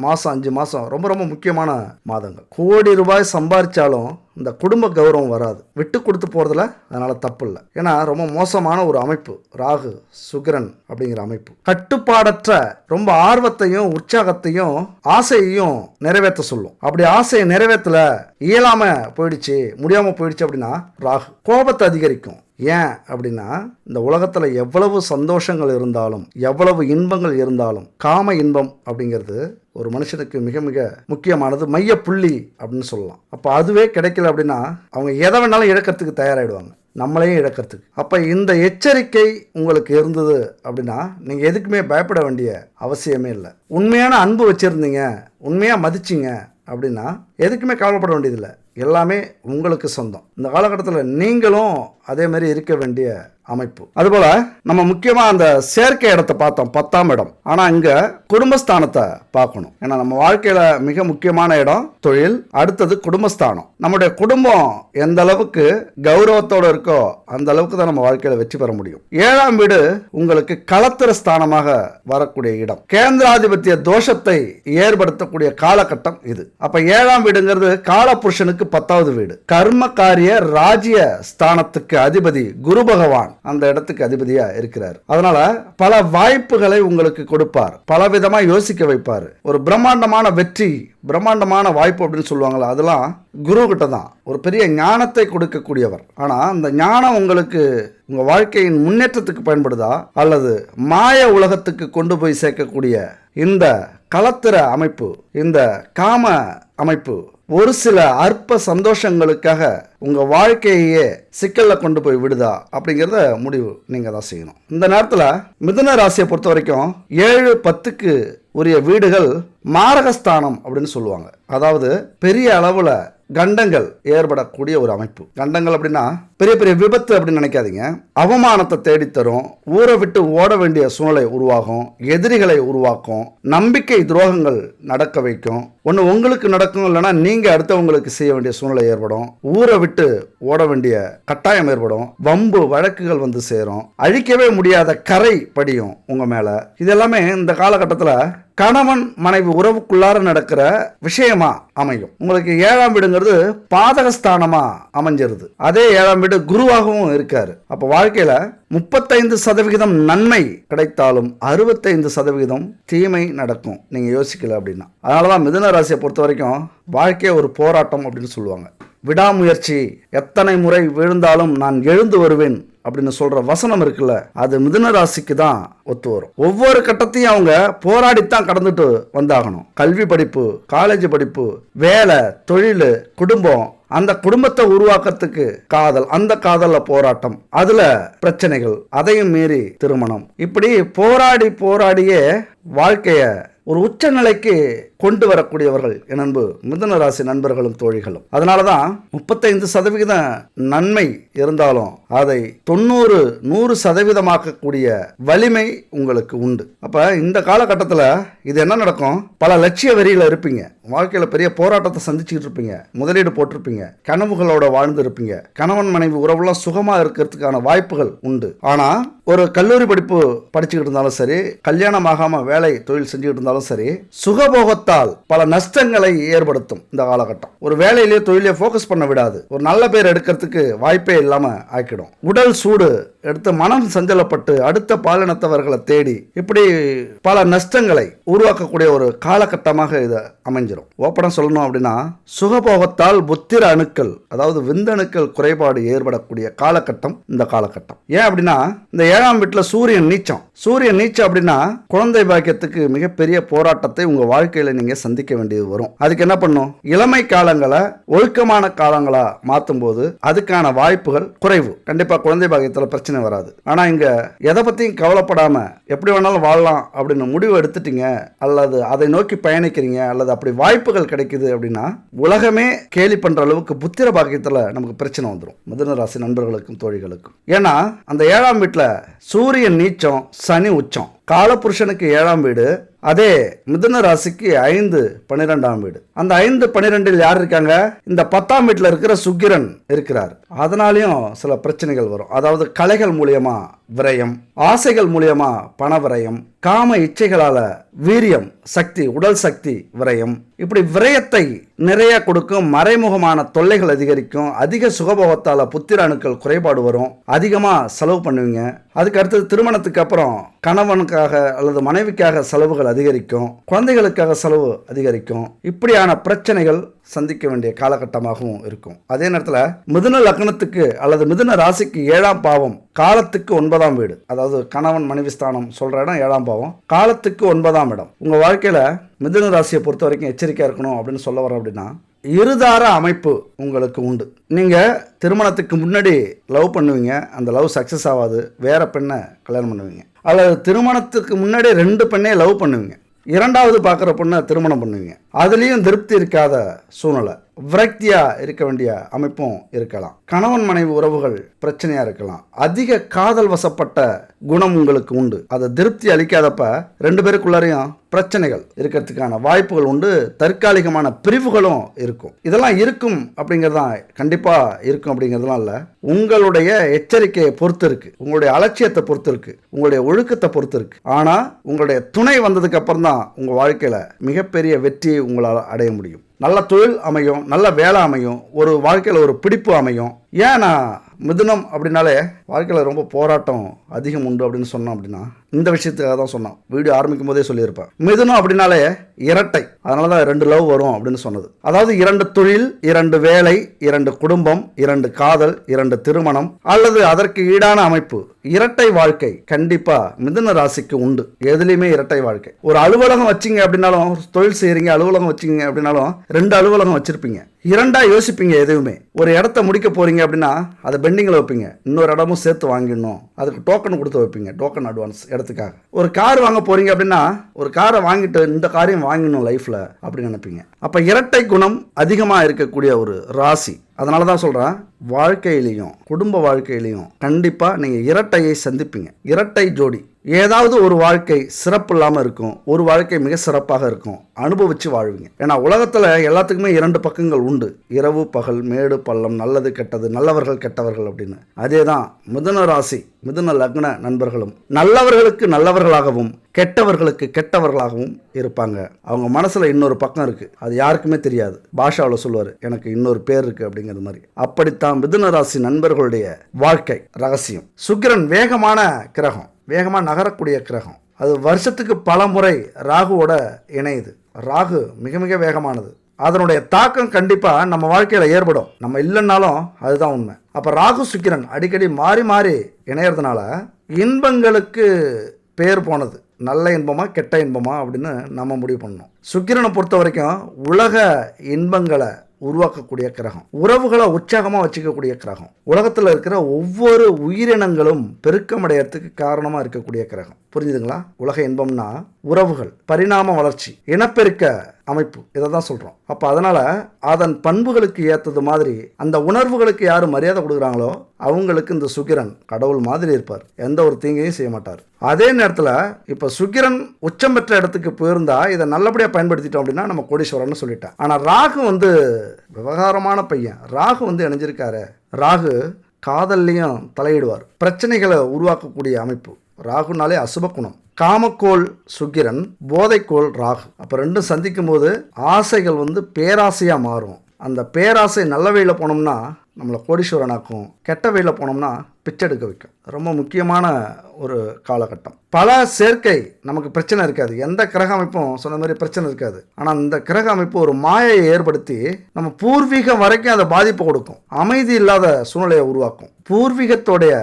மாதம் 5 மாதம் ரொம்ப ரொம்ப முக்கியமான மாதங்கள். கோடி ரூபாய் சம்பாதிச்சாலும் இந்த குடும்ப கௌரவம் வராது. விட்டு கொடுத்து போகிறதுல அதனால் தப்பு இல்லை. ஏன்னா ரொம்ப மோசமான ஒரு அமைப்பு ராகு சுக்கிரன் அப்படிங்கிற அமைப்பு. கட்டுப்பாடற்ற ரொம்ப ஆர்வத்தையும் உற்சாகத்தையும் ஆசையையும் நிறைவேற்ற சொல்லும். அப்படி ஆசையை நிறைவேற்றல, இயலாமல் போயிடுச்சு, முடியாமல் போயிடுச்சு அப்படின்னா ராகு கோபத்தை அதிகரிக்கும். ஏன் அப்படின்னா இந்த உலகத்தில் எவ்வளவு சந்தோஷங்கள் இருந்தாலும் எவ்வளவு இன்பங்கள் இருந்தாலும் காம இன்பம் அப்படிங்கிறது ஒரு மனுஷனுக்கு மிக மிக முக்கியமானது, மைய புள்ளி அப்படின்னு சொல்லலாம். அப்போ அதுவே கிடைக்கல அப்படின்னா அவங்க எதை வேணாலும் இழக்கிறதுக்கு தயாராகிடுவாங்க, நம்மளையும் இழக்கிறதுக்கு. அப்போ இந்த எச்சரிக்கை உங்களுக்கு இருந்தது அப்படின்னா நீங்கள் எதுக்குமே பயப்பட வேண்டிய அவசியமே இல்லை. உண்மையான அன்பு வச்சுருந்தீங்க, உண்மையாக மதிச்சிங்க அப்படின்னா எதுக்குமே கவலைப்பட வேண்டியதில்லை. எல்லாமே உங்களுக்கு சொந்தம். இந்த காலகட்டத்தில் நீங்களும் அதே மாதிரி இருக்க வேண்டிய அமைப்பு. அதுபோல் நம்ம முக்கியமாக அந்த சேர்க்கை இடத்தை பார்த்தோம், 10ஆம் இடம். ஆனால் இங்கே குடும்பஸ்தானத்தை பார்க்கணும். ஏன்னா நம்ம வாழ்க்கையில் மிக முக்கியமான இடம் தொழில், அடுத்தது குடும்பஸ்தானம். நம்முடைய குடும்பம் எந்த அளவுக்கு கௌரவத்தோடு இருக்கோ அந்த அளவுக்கு தான் நம்ம வாழ்க்கையில் வெற்றி பெற முடியும். 7ஆம் வீடு உங்களுக்கு களத்திர ஸ்தானமாக வரக்கூடிய இடம். கேந்திராதிபத்திய தோஷத்தை ஏற்படுத்தக்கூடிய காலகட்டம் இது. அப்போ 7ஆம் வீடுங்கிறது காலபுருஷனுக்கு 10வது வீடு. கர்ம காரிய ராஜ்ய ஸ்தானத்துக்கு அதிபதி குரு பகவான் அந்த இடத்துக்கு அதிபதியா இருக்கிறார். அதனால பல வாய்ப்புகளை உங்களுக்கு கொடுப்பார், பல விதமா யோசிக்க வைப்பார். ஒரு பிரம்மாண்டமான வெற்றி, பிரம்மாண்டமான வாய்ப்பு அப்படின்னு சொல்லுவாங்களா, அதெல்லாம் குரு கிட்ட தான். ஒரு பெரிய ஞானத்தை கொடுக்கக்கூடியவர். ஆனா அந்த ஞானம் உங்களுக்கு உங்க வாழ்க்கையின் முன்னேற்றத்துக்கு பயன்படுதா அல்லது மாய உலகத்துக்கு கொண்டு போய் சேர்க்கக்கூடிய இந்த களத்திர அமைப்பு, இந்த காம அமைப்பு ஒரு சில அற்ப சந்தோஷங்களுக்காக உங்க வாழ்க்கையே சிக்கல்ல கொண்டு போய் விடுதா அப்படிங்கிறத முடிவு நீங்க தான் செய்யணும். இந்த நேரத்தில் மிதுன ராசியை பொறுத்த வரைக்கும் 7-10க்கு உரிய வீடுகள் மாரகஸ்தானம் அப்படின்னு சொல்லுவாங்க. அதாவது பெரிய அளவுல கண்டங்கள் ஏற்படக்கூடிய ஒரு அமைப்பு. கண்டங்கள் அப்படின்னா பெரிய பெரிய விபத்து அப்படின்னு நினைக்காதீங்க. அவமானத்தை தேடித்தரும், ஊரை விட்டு ஓட வேண்டிய சூழ்நிலை உருவாகும், எதிரிகளை உருவாக்கும், நம்பிக்கை துரோகங்கள் நடக்க வைக்கும். ஒன்று உங்களுக்கு நடக்கும், இல்லைன்னா நீங்க அடுத்தவங்களுக்கு செய்ய வேண்டிய சூழ்நிலை ஏற்படும், ஊரை விட்டு ஓட வேண்டிய கட்டாயம் ஏற்படும், வம்பு வழக்குகள் வந்து சேரும், அழிக்கவே முடியாத கரை படியும் உங்க மேல. இதெல்லாமே இந்த காலகட்டத்தில் கணவன் மனைவி உறவுக்குள்ளார நடக்கிற விஷயமா அமையும். உங்களுக்கு 7ஆம் வீடுங்கிறது பாதகஸ்தானமா அமைஞ்சிருது. அதே 7ஆம் வீடு குருவாகவும் இருக்காரு. அப்ப வாழ்க்கையில 35% நன்மை கிடைத்தாலும் 65% தீமை நடக்கும், நீங்க யோசிக்கல அப்படின்னா. அதனாலதான் மிதுன ராசியை பொறுத்த வரைக்கும் வாழ்க்கைய ஒரு போராட்டம் அப்படின்னு சொல்லுவாங்க. விடாமுயற்சி, எத்தனை முறை விழுந்தாலும் நான் எழுந்து வருவேன் அப்படின்னு சொல்ற வசனம் இருக்குல்ல, அது மிதுன ராசிக்கு தான் ஒத்து வரும். ஒவ்வொரு கட்டத்தையும் அவங்க போராடித்தான் கடந்துட்டு வந்தாகணும். கல்வி படிப்பு, காலேஜ் படிப்பு, வேலை, தொழில், குடும்பம், அந்த குடும்பத்தை உருவாக்கத்துக்கு காதல், அந்த காதல்ல போராட்டம், அதுல பிரச்சனைகள், அதையும் மீறி திருமணம், இப்படி போராடியே வாழ்க்கைய ஒரு உச்ச நிலைக்கு கொண்டு வரக்கூடியவர்கள் என் அன்பு மிதுன ராசி நண்பர்களும் தோழிகளும். அதனாலதான் 35% நன்மை இருந்தாலும் அதை 90-100% வலிமை உங்களுக்கு உண்டு. அப்ப இந்த காலகட்டத்தில் இது என்ன நடக்கும்? பல லட்சிய வெறியில இருப்பீங்க, வாழ்க்கையில பெரிய போராட்டத்தை சந்திச்சுட்டு இருப்பீங்க, முதலீடு போட்டிருப்பீங்க, கனவுகளோட வாழ்ந்து இருப்பீங்க, கணவன் மனைவி உறவுலாம் சுகமா இருக்கிறதுக்கான வாய்ப்புகள் உண்டு. ஆனா ஒரு கல்லூரி படிப்பு படிச்சுக்கிட்டு இருந்தாலும் சரி, கல்யாணம் ஆகாம வேலை தொழில் செஞ்சுக்கிட்டு இருந்தாலும் சரி, சுகபோகத்தால் பல நஷ்டங்களை ஏற்படுத்தும். இந்த காலகட்டம் ஒரு வேலையிலேயே தொழிலே போக்கஸ் பண்ண விடாது, ஒரு நல்ல பேர் எடுக்கிறதுக்கு வாய்ப்பே இல்லாம ஆக்கிடும். உடல் சூடு எடுத்து மனம் சஞ்சலப்பட்டு அடுத்த பாலினத்தவர்களை தேடி இப்படி பல நஷ்டங்களை உருவாக்கக்கூடிய ஒரு காலகட்டமாக இது அமைஞ்சிடும். ஓப்பனா சொல்லணும் அப்படின்னா, சுகபோகத்தால் புத்திர அணுக்கள், அதாவது விந்தணுக்கள் குறைபாடு ஏற்படக்கூடிய காலகட்டம் இந்த காலகட்டம். ஏன் அப்படின்னா, இந்த 7ஆம் வீட்டில் சூரியன் நீச்சம் அப்படின்னா குழந்தை பாக்கியத்துக்கு மிகப்பெரிய போராட்டத்தை உங்க வாழ்க்கையில நீங்க சந்திக்க வேண்டியது வரும். அதுக்கு என்ன பண்ணும்? இளமை காலங்களை ஒழுக்கமான காலங்களா மாற்றும் போது அதுக்கான வாய்ப்புகள் குறைவு. கண்டிப்பா குழந்தை பாக்கியத்தில் பிரச்சனை வராது. ஆனா இங்க எதை பத்தியும் கவலைப்படாம எப்படி வேணாலும் வாழலாம் அப்படின்னு முடிவு எடுத்துட்டீங்க, அல்லது அதை நோக்கி பயணிக்கிறீங்க, அல்லது அப்படி வாய்ப்புகள் கிடைக்குது அப்படின்னா உலகமே கேலி பண்ற அளவுக்கு புத்திர பாக்கியத்துல நமக்கு பிரச்சனை வந்துடும் மிதுன ராசி நண்பர்களுக்கும் தோழிகளுக்கும். ஏன்னா அந்த 7ஆம் வீட்டுல சூரியன் நீச்சம், சனி உச்சம். காலபுருஷனுக்கு 7ஆம் வீடு, அதே மிதுன ராசிக்கு 5-12ஆம் வீடு. அந்த 5-12 யார் இருக்காங்க? இந்த 10ஆம் வீட்டில் இருக்கிற சுக்கிரன் இருக்கிறார். அதனாலையும் சில பிரச்சனைகள் வரும். அதாவது கலைகள் மூலியமா விரயம், ஆசைகள் மூலியமா பண விரயம், காம இச்சைகளால வீரியம், சக்தி, உடல் சக்தி விரயம், இப்படி விரயத்தை நிறைய கொடுக்கும். மறைமுகமான தொல்லைகள் அதிகரிக்கும். அதிக சுகபோகத்தால புத்திர அணுக்கள் குறைபாடு வரும். அதிகமா செலவு பண்ணுவீங்க. அதுக்கு அடுத்தது திருமணத்துக்கு அப்புறம் கணவனுக்காக அல்லது மனைவிக்காக செலவுகள் அதிகரிக்கும், குழந்தைகளுக்காக செலவு அதிகரிக்கும். இப்படியான பிரச்சனைகள் சந்திக்க வேண்டிய காலகட்டமாகவும் இருக்கும். அதே நேரத்தில் மிதுன லக்னத்துக்கு அல்லது மிதுன ராசிக்கு 7ஆம் பாவம் காலத்துக்கு 9ஆம் வீடு, அதாவது கணவன் மனைவி ஸ்தானம் சொல்ற இடம் 7ஆம் பாவம், காலத்துக்கு 9ஆம் இடம். உங்க வாழ்க்கையில மிதுன ராசியை பொறுத்த வரைக்கும் எச்சரிக்கையா இருக்கணும் அப்படின்னு சொல்ல வரோம். அப்படின்னா இருதார அமைப்பு உங்களுக்கு உண்டு. நீங்க திருமணத்துக்கு முன்னாடி லவ் பண்ணுவீங்க, அந்த லவ் சக்சஸ் ஆகாது, வேற பெண்ணை கல்யாணம் பண்ணுவீங்க. அல்லது திருமணத்துக்கு முன்னாடி 2 பெண்ணே லவ் பண்ணுவீங்க, 2வது பார்க்குற பொண்ணை திருமணம் பண்ணுவீங்க. அதுலேயும் திருப்தி இருக்காத சூழ்நிலை, விரக்தியா இருக்க வேண்டிய அமைப்பும் இருக்கலாம். கணவன் மனைவி உறவுகள் பிரச்சனையா இருக்கலாம். அதிக காதல் வசப்பட்ட குணம் உங்களுக்கு உண்டு. அதை திருப்தி அளிக்காதப்ப 2 பேருக்குள்ளாரையும் பிரச்சனைகள் இருக்கிறதுக்கான வாய்ப்புகள் உண்டு. தற்காலிகமான பிரிவுகளும் இருக்கும். இதெல்லாம் இருக்கும் அப்படிங்கிறதான், கண்டிப்பா இருக்கும் அப்படிங்கிறதுலாம் இல்லை. உங்களுடைய எச்சரிக்கையை பொறுத்து இருக்கு, உங்களுடைய அலட்சியத்தை பொறுத்து இருக்கு, உங்களுடைய ஒழுக்கத்தை பொறுத்து இருக்கு. ஆனா உங்களுடைய துணை வந்ததுக்கு அப்புறம் தான் உங்க வாழ்க்கையில மிகப்பெரிய வெற்றியை உங்களால் அடைய முடியும். நல்ல தொழில் அமையும், நல்ல வேலை அமையும், ஒரு வாழ்க்கையில் ஒரு பிடிப்பு அமையும். ஏன்னா மிதுனம் அப்படின்னாலே வாழ்க்கையில் ரொம்ப போராட்டம் அதிகம் உண்டு அப்படின்னு சொன்னோம். அப்படின்னா இந்த விஷயத்துக்காக தான் சொன்னோம். வீடியோ ஆரம்பிக்கும் போதே சொல்லியிருப்பேன். மிதுனம் அப்படின்னாலே இரட்டை, அதனால தான் 2 லவ் வரும் அப்படின்னு சொன்னது. அதாவது 2 தொழில், 2 வேலை, 2 குடும்பம், 2 காதல், 2 திருமணம், அல்லது அதற்கு ஈடான அமைப்பு. இரட்டை வாழ்க்கை கண்டிப்பா மிதுன ராசிக்கு உண்டு. எதுலையுமே இரட்டை வாழ்க்கை. ஒரு அலுவலகம் வச்சிங்க அப்படின்னாலும், தொழில் செய்யறீங்க, அலுவலகம் வச்சிங்க அப்படின்னாலும் 2 அலுவலகம் வச்சிருப்பீங்க. 2ஆ யோசிப்பீங்க. எதுவுமே ஒரு இடத்த முடிக்க போறீங்க அப்படின்னா அதை பெண்டிங்கில் வைப்பீங்க, இன்னொரு இடமும் சேர்த்து வாங்கிடணும், அதுக்கு டோக்கன் கொடுத்து வைப்பீங்க, டோக்கன் அட்வான்ஸ் இடத்துக்காக. ஒரு கார் வாங்க போறீங்க அப்படின்னா ஒரு காரை வாங்கிட்டு இந்த காரையும் வாங்கணும் லைஃப்ல அப்படின்னு நினைப்பீங்க. அப்ப இரட்டை குணம் அதிகமா இருக்கக்கூடிய ஒரு ராசி. அதனால தான் சொல்கிறேன், வாழ்க்கையிலையும் குடும்ப வாழ்க்கையிலையும் கண்டிப்பாக நீங்கள் இரட்டையை சந்திப்பீங்க. இரட்டை ஜோடி. ஏதாவது ஒரு வாழ்க்கை சிறப்பு இல்லாமல் இருக்கும், ஒரு வாழ்க்கை மிக சிறப்பாக இருக்கும். அனுபவித்து வாழ்வீங்க. ஏன்னா உலகத்தில் எல்லாத்துக்குமே 2 பக்கங்கள் உண்டு, இரவு பகல், மேடு பள்ளம், நல்லது கெட்டது, நல்லவர்கள் கெட்டவர்கள் அப்படின்னு. அதே தான் மிதுன ராசி மிதுன லக்ன நண்பர்களும் நல்லவர்களுக்கு நல்லவர்களாகவும் கெட்டவர்களுக்கு கெட்டவர்களாகவும் இருப்பாங்க. அவங்க மனசுல இன்னொரு பக்கம் இருக்கு, அது யாருக்குமே தெரியாது. பாஷாவில் சொல்லுவார், எனக்கு இன்னொரு பேர் இருக்கு அப்படிங்கிறது மாதிரி. அப்படித்தான் மிதுன ராசி நண்பர்களுடைய வாழ்க்கை ரகசியம். சுக்கிரன் வேகமான கிரகம், வேகமா நகரக்கூடிய கிரகம். அது வருஷத்துக்கு பல முறை ராகுவோட இணையுது. ராகு மிக மிக வேகமானது. அதனுடைய தாக்கம் கண்டிப்பா நம்ம வாழ்க்கையில ஏற்படும். நம்ம இல்லைன்னாலும் அதுதான் உண்மை. அப்போ ராகு சுக்கிரன் அடிக்கடி மாறி மாறி இணையறதுனால இன்பங்களுக்கு பேர் போனது நல்ல இன்பமா கெட்ட இன்பமா அப்படின்னு நம்ம முடிவு பண்ணணும். சுக்கிரனை பொறுத்த வரைக்கும் உலக இன்பங்களை உருவாக்கக்கூடிய கிரகம், உறவுகளை உற்சாகமாக வச்சுக்கக்கூடிய கிரகம், உலகத்தில் இருக்கிற ஒவ்வொரு உயிரினங்களும் பெருக்கமடையறதுக்கு காரணமாக இருக்கக்கூடிய கிரகம். புரிஞ்சுதுங்களா? உலக இன்பம்னா உறவுகள், பரிணாம வளர்ச்சி, இனப்பெருக்க அமைப்பு, இதை தான் சொல்கிறோம். அப்போ அதனால் அதன் பண்புகளுக்கு ஏற்றது மாதிரி அந்த உணர்வுகளுக்கு யார் மரியாதை கொடுக்குறாங்களோ அவங்களுக்கு இந்த சுக்கிரன் கடவுள் மாதிரி இருப்பார், எந்த ஒரு தீங்கையும் செய்ய மாட்டார். அதே நேரத்தில் இப்போ சுக்கிரன் உச்சம் பெற்ற இடத்துக்கு போயிருந்தா இதை நல்லபடியாக பயன்படுத்திட்டோம் அப்படின்னா நம்ம கோடீஸ்வரன்னு சொல்லிட்டேன். ஆனால் ராகு விவகாரமான பையன். ராகு இணைஞ்சிருக்காரு. ராகு காதல்லையும் தலையிடுவார், பிரச்சனைகளை உருவாக்கக்கூடிய அமைப்பு. ராகுனாலே அசுப குணம். காமக்கோள் சுக்கிரன், போதைக்கோள் ராகு. அப்போ ரெண்டும் சந்திக்கும் போது ஆசைகள் பேராசையாக மாறும். அந்த பேராசை நல்ல வழியில் போனோம்னா நம்மளை கோடீஸ்வரனாக்கும், கெட்ட வழியில் போனோம்னா பிச்சை எடுக்க வைக்கும். ரொம்ப முக்கியமான ஒரு காலகட்டம். பல சேர்க்கை நமக்கு பிரச்சனை இருக்காது, எந்த கிரக அமைப்பும் சொன்ன மாதிரி பிரச்சனை இருக்காது. ஆனால் இந்த கிரக அமைப்பு ஒரு மாயை ஏற்படுத்தி நம்ம பூர்வீகம் வரைக்கும் அதை பாதிப்பு கொடுக்கும், அமைதி இல்லாத சூழ்நிலையை உருவாக்கும். பூர்வீகத்தோடைய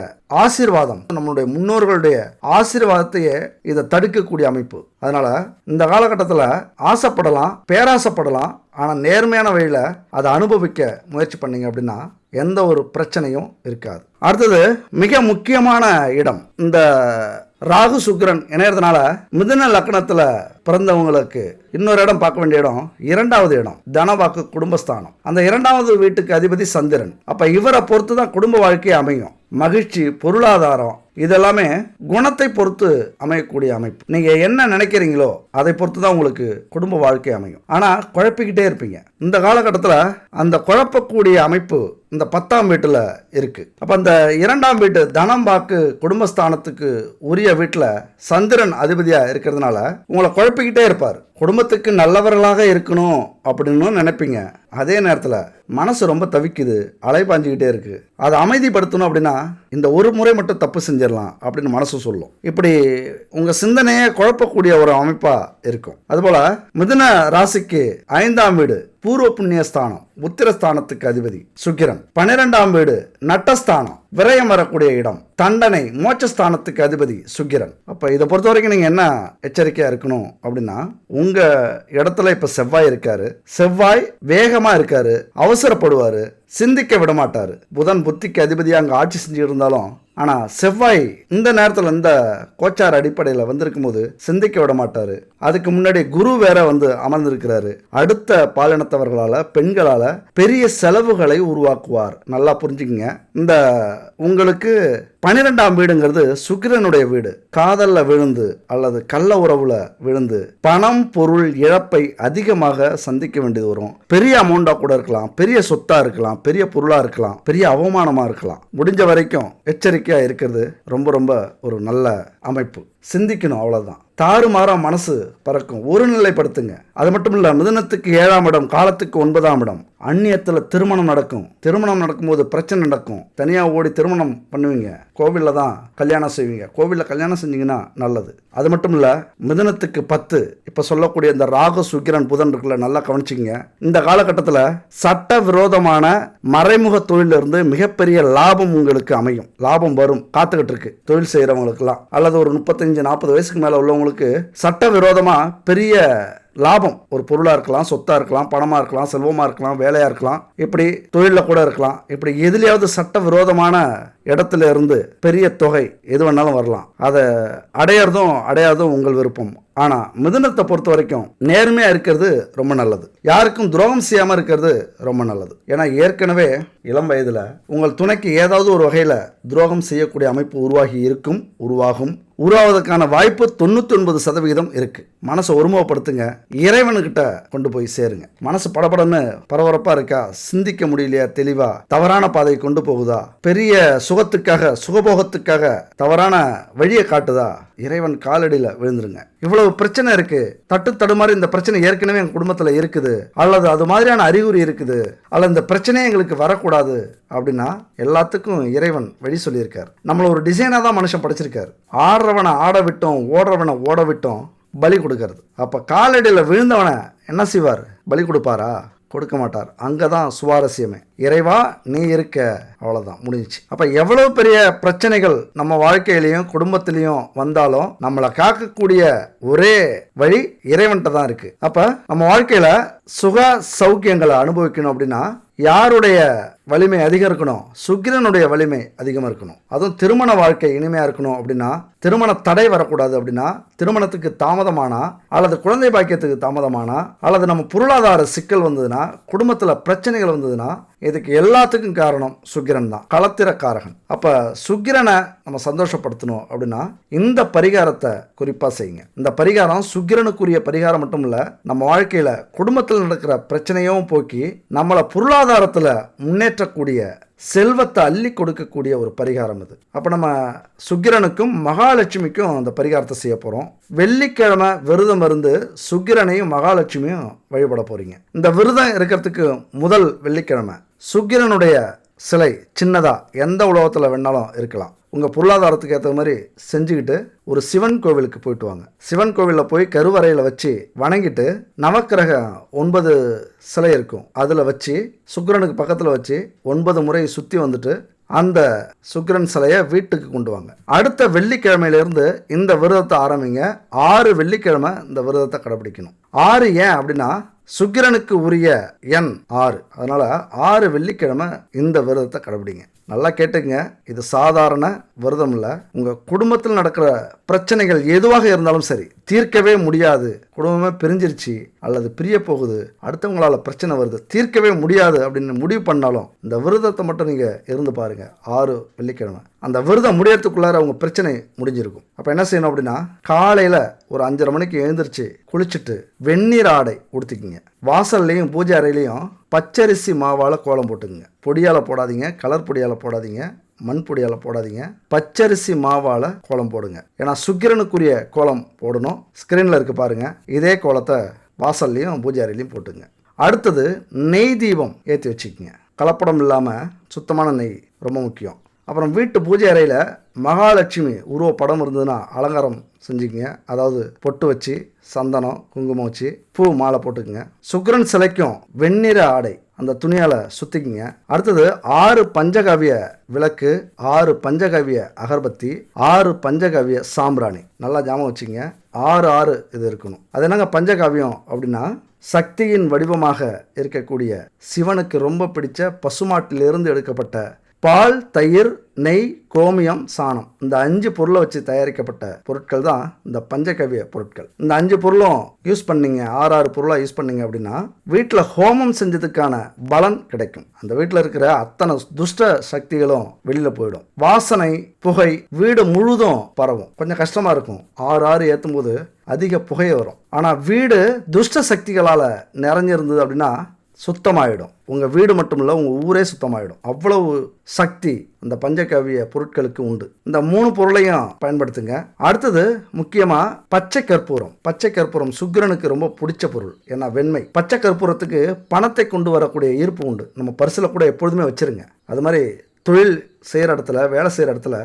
ஆசீர்வாதம், நம்மளுடைய முன்னோர்களுடைய ஆசீர்வாதத்தையே இதை தடுக்கக்கூடிய அமைப்பு. அதனால இந்த காலகட்டத்தில் ஆசைப்படலாம், பேராசைப்படலாம், ஆனால் நேர்மையான வழியில் அதை அனுபவிக்க முயற்சி பண்ணீங்க அப்படின்னா எந்த ஒரு பிரச்சனையும் இருக்காது. அடுத்தது மிக முக்கியமான இடம், இந்த ராகு சுக்கிரன் இணையறதுனால மிதுன லக்னத்தில் பிறந்தவங்களுக்கு இன்னொரு இடம் பார்க்க வேண்டிய இடம் 2வது இடம், தனவாக்கு குடும்பஸ்தானம். அந்த 2வது வீட்டுக்கு அதிபதி சந்திரன். அப்போ இவரை பொறுத்து தான் குடும்ப வாழ்க்கை அமையும். மகிழ்ச்சி, பொருளாதாரம் இதெல்லாமே குணத்தை பொறுத்து அமையக்கூடிய அமைப்பு. நீங்கள் என்ன நினைக்கிறீங்களோ அதை பொறுத்து தான் உங்களுக்கு குடும்ப வாழ்க்கை அமையும். ஆனால் குழப்பிக்கிட்டே இருப்பீங்க. இந்த காலகட்டத்தில் அந்த குழப்பக்கூடிய அமைப்பு இந்த 10ஆம் வீட்டில் இருக்கு. அப்போ அந்த 2ஆம் வீட்டு தனம் வாக்கு குடும்பஸ்தானத்துக்கு உரிய வீட்டில் சந்திரன் அதிபதியாக இருக்கிறதுனால உங்களை குழப்பிக்கிட்டே இருப்பார். குடும்பத்துக்கு நல்லவர்களாக இருக்கணும் அப்படின்னு நினைப்பீங்க. அதே நேரத்தில் மனசு ரொம்ப தவிக்குது, அலைபாஞ்சிக்கிட்டே இருக்கு. அதை அமைதிப்படுத்தணும் அப்படின்னா இந்த ஒரு முறை மட்டும் தப்பு செஞ்சிடலாம் அப்படின்னு மனசு சொல்லும். இப்படி உங்கள் சிந்தனையே குழப்பக்கூடிய ஒரு அமைப்பாக இருக்கும். அதுபோல் மிதுன ராசிக்கு 5ஆம் வீடு பூர்வ புண்ணியஸ்தானம், உத்திரஸ்தானத்துக்கு அதிபதி சுக்கிரன். 12ஆம் வீடு நட்டஸ்தானம், விரயம் வரக்கூடிய இடம், தண்டனை, மோட்சஸ்தானத்துக்கு அதிபதி சுக்கிரன். அப்போ இதை பொறுத்த வரைக்கும் நீங்கள் என்ன எச்சரிக்கையாக இருக்கணும் அப்படின்னா, உங்கள் இடத்துல இப்போ செவ்வாய் இருக்காரு. செவ்வாய் வேகமாக இருக்காரு, அவசரப்படுவார், சிந்திக்க விட மாட்டார். புதன் புத்திக்கு அதிபதியாக அங்கே ஆட்சி செஞ்சு இருந்தாலும் ஆனால் செவ்வாய் இந்த நேரத்தில் இந்த கோச்சார் அடிப்படையில் வந்திருக்கும் போது சிந்திக்க விட மாட்டார். அதுக்கு முன்னாடி குரு வேற அமர்ந்திருக்கிறாரு. அடுத்த பாலினத்தவர்களால், பெண்களால் பெரிய செலவுகளை உருவாக்குவார். நல்லா புரிஞ்சுக்குங்க. இந்த உங்களுக்கு 12ஆம் வீடுங்கிறது சுக்கிரனுடைய வீடு. காதலில் விழுந்து அல்லது கள்ள உறவுல விழுந்து பணம் பொருள் இழப்பை அதிகமாக சந்திக்க வேண்டியது வரும். பெரிய அமௌண்ட்டாக கூட இருக்கலாம், பெரிய சொத்தாக இருக்கலாம், பெரிய பொருளாக இருக்கலாம், பெரிய அவமானமாக இருக்கலாம். முடிஞ்ச வரைக்கும் எச்சரிக்கையாக இருக்கிறது ரொம்ப ரொம்ப ஒரு நல்ல அமைப்பு. சிந்திக்கணும், அவ்வளோதான். தாறுமாறா மனசு பறக்கும். ஒரு நிலைப்படுத்துங்க. அது மட்டும் இல்லை, மிதுனத்துக்கு 7ஆம் இடம், காலத்துக்கு 9ஆம் இடம். அந்நியத்தில் திருமணம் நடக்கும். திருமணம் நடக்கும்போது பிரச்சனை நடக்கும். தனியாக ஓடி திருமணம் பண்ணுவீங்க, கோவிலில் தான் கல்யாணம் செய்வீங்க. கோவிலில் கல்யாணம் செஞ்சீங்கன்னா நல்லது. அது மட்டும் இல்லை, மிதுனத்துக்கு 10, இப்போ சொல்லக்கூடிய இந்த ராகு சுக்கிரன் புதன் இருக்குல்ல, நல்லா கவனிச்சிங்க. இந்த காலகட்டத்தில் சட்ட விரோதமான மறைமுக தொழிலிருந்து மிகப்பெரிய லாபம் உங்களுக்கு அமையும். லாபம் வரும், காத்துக்கிட்டு இருக்கு தொழில் செய்கிறவங்களுக்குலாம். அல்லது ஒரு 35-40 வயசுக்கு மேலே உள்ளவங்களுக்கு சட்டவிரோதமாக பெரிய லாபம், ஒரு பொருளாக இருக்கலாம், சொத்தாக இருக்கலாம், பணமாக இருக்கலாம், செல்வமாக இருக்கலாம், வேலையாக இருக்கலாம், இப்படி தொழிலில் கூட இருக்கலாம். இப்படி எதுலையாவது சட்ட விரோதமான இடத்துல இருந்து பெரிய தொகை எது வேணாலும் வரலாம். அதை அடையாதும் உங்கள் விருப்பம். ஆனால் மிதுனத்தை பொறுத்த வரைக்கும் நேர்மையாக இருக்கிறது ரொம்ப நல்லது. யாருக்கும் துரோகம் செய்யாமல் இருக்கிறது ரொம்ப நல்லது. ஏன்னா ஏற்கனவே இளம் வயதில் உங்கள் துணைக்கு ஏதாவது ஒரு வகையில் துரோகம் செய்யக்கூடிய அமைப்பு உருவாகும். உருவாவதற்கான வாய்ப்பு 99% இருக்கு. மனசை ஒருமுகப்படுத்துங்க, இறைவனுக்கிட்ட கொண்டு போய் சேருங்க. மனசு படபடன்னு பரபரப்பா இருக்கா, சிந்திக்க முடியலையா, தெளிவா தவறான பாதையை கொண்டு போகுதா, பெரிய சுகத்துக்காக சுகபோகத்துக்காக தவறான வழியை காட்டுதா, இறைவன் காலடியில் விழுந்துருங்க. இவ்வளவு பிரச்சனை இருக்கு, தட்டு தடுமாறி இந்த பிரச்சனை ஏற்கனவே எங்க குடும்பத்தில் இருக்குது, அல்லது அது மாதிரியான அறிகுறி இருக்குது, அல்லது இந்த பிரச்சனையே எங்களுக்கு வரக்கூடாது அப்படின்னா எல்லாத்துக்கும் இறைவன் வழி சொல்லியிருக்கார். நம்மள ஒரு டிசைனாக தான் மனுஷன் படைச்சிருக்காரு. ஆடுறவனை ஆட விட்டோம், ஓடுறவனை ஓட விட்டோம், பலி கொடுக்கறது. அப்போ காலடியில் விழுந்தவனை என்ன செய்வார்? பலி கொடுப்பாரா? கொடுக்க மாட்டார். அங்கதான் சுவாரஸ்யமே. இறைவா நீ இருக்க, அவ்வளவுதான், முடிஞ்சிச்சு. அப்ப எவ்வளவு பெரிய பிரச்சனைகள் நம்ம வாழ்க்கையிலையும் குடும்பத்திலையும் வந்தாலும் நம்மளை காக்கக்கூடிய ஒரே வழி இறைவன்கிட்ட தான் இருக்கு. அப்ப நம்ம வாழ்க்கையில சுக சௌக்கியங்களை அனுபவிக்கணும் அப்படின்னா யாருடைய வலிமை அதிகம் இருக்கணும்? சுக்கிரனுடைய வலிமை அதிகமாக இருக்கணும். அதுவும் திருமண வாழ்க்கை இனிமையாக இருக்கணும் அப்படின்னா, திருமண தடை வரக்கூடாது அப்படின்னா, திருமணத்துக்கு தாமதமானா அல்லது குழந்தை பாக்கியத்துக்கு தாமதமானா அல்லது நம்ம பொருளாதார சிக்கல் வந்ததுன்னா, குடும்பத்தில் பிரச்சனைகள் வந்ததுன்னா, இதுக்கு எல்லாத்துக்கும் காரணம் சுக்கிரன் தான், களத்திரக்காரகன். அப்போ சுக்கிரனை நம்ம சந்தோஷப்படுத்தணும் அப்படின்னா இந்த பரிகாரத்தை குறிப்பாக செய்யுங்க. இந்த பரிகாரம் சுக்கிரனுக்குரிய பரிகாரம் மட்டும் இல்லை, நம்ம வாழ்க்கையில் குடும்பத்தில் நடக்கிற பிரச்சனையும் போக்கி நம்மளை பொருளாதாரத்தில் முன்னேற்றக்கூடிய செல்வத்தை அள்ளி கொடுக்கக்கூடிய ஒரு பரிகாரம் இது. அப்போ நம்ம சுக்கிரனுக்கும் மகாலட்சுமிக்கும் அந்த பரிகாரத்தை செய்ய போகிறோம். வெள்ளிக்கிழமை விரதம் இருந்து சுக்கிரனையும் மகாலட்சுமியும் வழிபட போகிறீங்க. இந்த விரதம் இருக்கிறதுக்கு முதல் வெள்ளிக்கிழமை சுக்கிரனுடைய சிலை சின்னதாக எந்த உலகத்தில் வேணாலும் இருக்கலாம். உங்கள் பொருளாதாரத்துக்கு ஏற்ற மாதிரி செஞ்சுக்கிட்டு ஒரு சிவன் கோவிலுக்கு போயிட்டு வாங்க. சிவன் கோவிலில் போய் கருவறையில் வச்சு வணங்கிட்டு நவக்கிரக 9 சிலை இருக்கும், அதில் வச்சு சுக்கிரனுக்கு பக்கத்தில் வச்சு 9 முறை சுற்றி வந்துட்டு அந்த சுக்கிரன் சிலையை வீட்டுக்கு கொண்டு வாங்க. அடுத்த வெள்ளிக்கிழமையிலேருந்து இந்த விரதத்தை ஆரம்பிங்க. 6 வெள்ளிக்கிழமை இந்த விரதத்தை கடைபிடிக்கணும். 6 ஏன் அப்படின்னா சுக்கிரனுக்கு உரிய எண் 6, அதனால 6 வெள்ளிக்கிழமை இந்த விரதத்தை கடைபிடிங்க. நல்லா கேட்டுங்க, இது சாதாரண விரதம் இல்லை. உங்கள் குடும்பத்தில் நடக்கிற பிரச்சனைகள் எதுவாக இருந்தாலும் சரி, தீர்க்கவே முடியாது, குடும்பமே பிரிஞ்சிருச்சு அல்லது பிரிய போகுது, அடுத்தவங்களால பிரச்சனை வருது, தீர்க்கவே முடியாது அப்படின்னு முடிவு பண்ணாலும் இந்த விரதத்தை மட்டும் நீங்கள் இருந்து பாருங்க. 6 வெள்ளிக்கிழமை அந்த விரதம் முடியறதுக்குள்ளார அவங்க பிரச்சனை முடிஞ்சிருக்கும். அப்போ என்ன செய்யணும் அப்படின்னா, காலையில் ஒரு 5:30 மணிக்கு எழுந்திரிச்சு குளிச்சுட்டு வெந்நீர் ஆடை உடுத்திக்கிங்க. வாசல்லையும் பூஜை அறையிலையும் பச்சரிசி மாவால் கோலம் போட்டுக்குங்க. பொடியால் போடாதீங்க, கலர் பொடியால் போடாதீங்க, மண் பொடியால் போடாதீங்க, பச்சரிசி மாவால் கோலம் போடுங்க. ஏன்னா சுக்கிரனுக்குரிய கோலம் போடணும். ஸ்க்ரீனில் இருக்கு பாருங்க, இதே கோலத்தை வாசல்லையும் பூஜை அறையிலையும் போட்டுங்க. அடுத்தது நெய் தீபம் ஏற்றி வச்சுக்கோங்க. கலப்படம் இல்லாமல் சுத்தமான நெய் ரொம்ப முக்கியம். அப்புறம் வீட்டு பூஜை அறையில் மகாலட்சுமி உருவ படம் இருந்ததுன்னா அலங்காரம் செஞ்சுக்கங்க. அதாவது பொட்டு வச்சு சந்தனம் குங்குமம் வச்சு பூ மாலை போட்டுக்குங்க. சுக்கிரன் சிலைக்கும் வெண்ணிற ஆடை அந்த துணியால் சுற்றிக்குங்க. அடுத்தது 6 பஞ்சகவிய விளக்கு, 6 பஞ்சகவிய அகர்பத்தி, 6 பஞ்சகவிய சாம்பிராணி. நல்லா ஞாபகம் வச்சுங்க, 6 இது இருக்கணும். அது என்னங்க பஞ்சகாவியம் அப்படின்னா, சக்தியின் வடிவமாக இருக்கக்கூடிய சிவனுக்கு ரொம்ப பிடிச்ச பசுமாட்டிலிருந்து எடுக்கப்பட்ட பால், தயிர், நெய், கோமியம், சாணம், இந்த 5 பொருளை வச்சு தயாரிக்கப்பட்ட பொருட்கள் தான் இந்த பஞ்சகவிய பொருட்கள். இந்த 5 பொருளும் யூஸ் பண்ணீங்க, 6 பொருளாக யூஸ் பண்ணீங்க அப்படின்னா வீட்டில் ஹோமம் செஞ்சதுக்கான பலன் கிடைக்கும். அந்த வீட்டில் இருக்கிற அத்தனை துஷ்ட சக்திகளும் வெளியில் போயிடும். வாசனை, புகை வீடு முழுதும் பரவும். கொஞ்சம் கஷ்டமாக இருக்கும், 6 ஏற்றும் போது அதிக புகையை வரும். ஆனால் வீடு துஷ்ட சக்திகளால் நிறைஞ்சிருந்தது அப்படின்னா சுத்தமாயிடும். உங்கள் வீடு மட்டும் இல்லை, உங்கள் ஊரே சுத்தமாயிடும். அவ்வளவு சக்தி அந்த பஞ்சகவிய பொருட்களுக்கு உண்டு. இந்த 3 பொருளையும் பயன்படுத்துங்க. அடுத்தது முக்கியமாக பச்சை கற்பூரம். பச்சை கற்பூரம் சுக்கிரனுக்கு ரொம்ப பிடிச்ச பொருள். ஏன்னா வெண்மை. பச்சை கற்பூரத்துக்கு பணத்தை கொண்டு வரக்கூடிய ஈர்ப்பு உண்டு. நம்ம பரிசில் கூட எப்பொழுதுமே வச்சுருங்க. அது மாதிரி தொழில் செய்கிற இடத்துல, வேலை செய்கிற இடத்துல,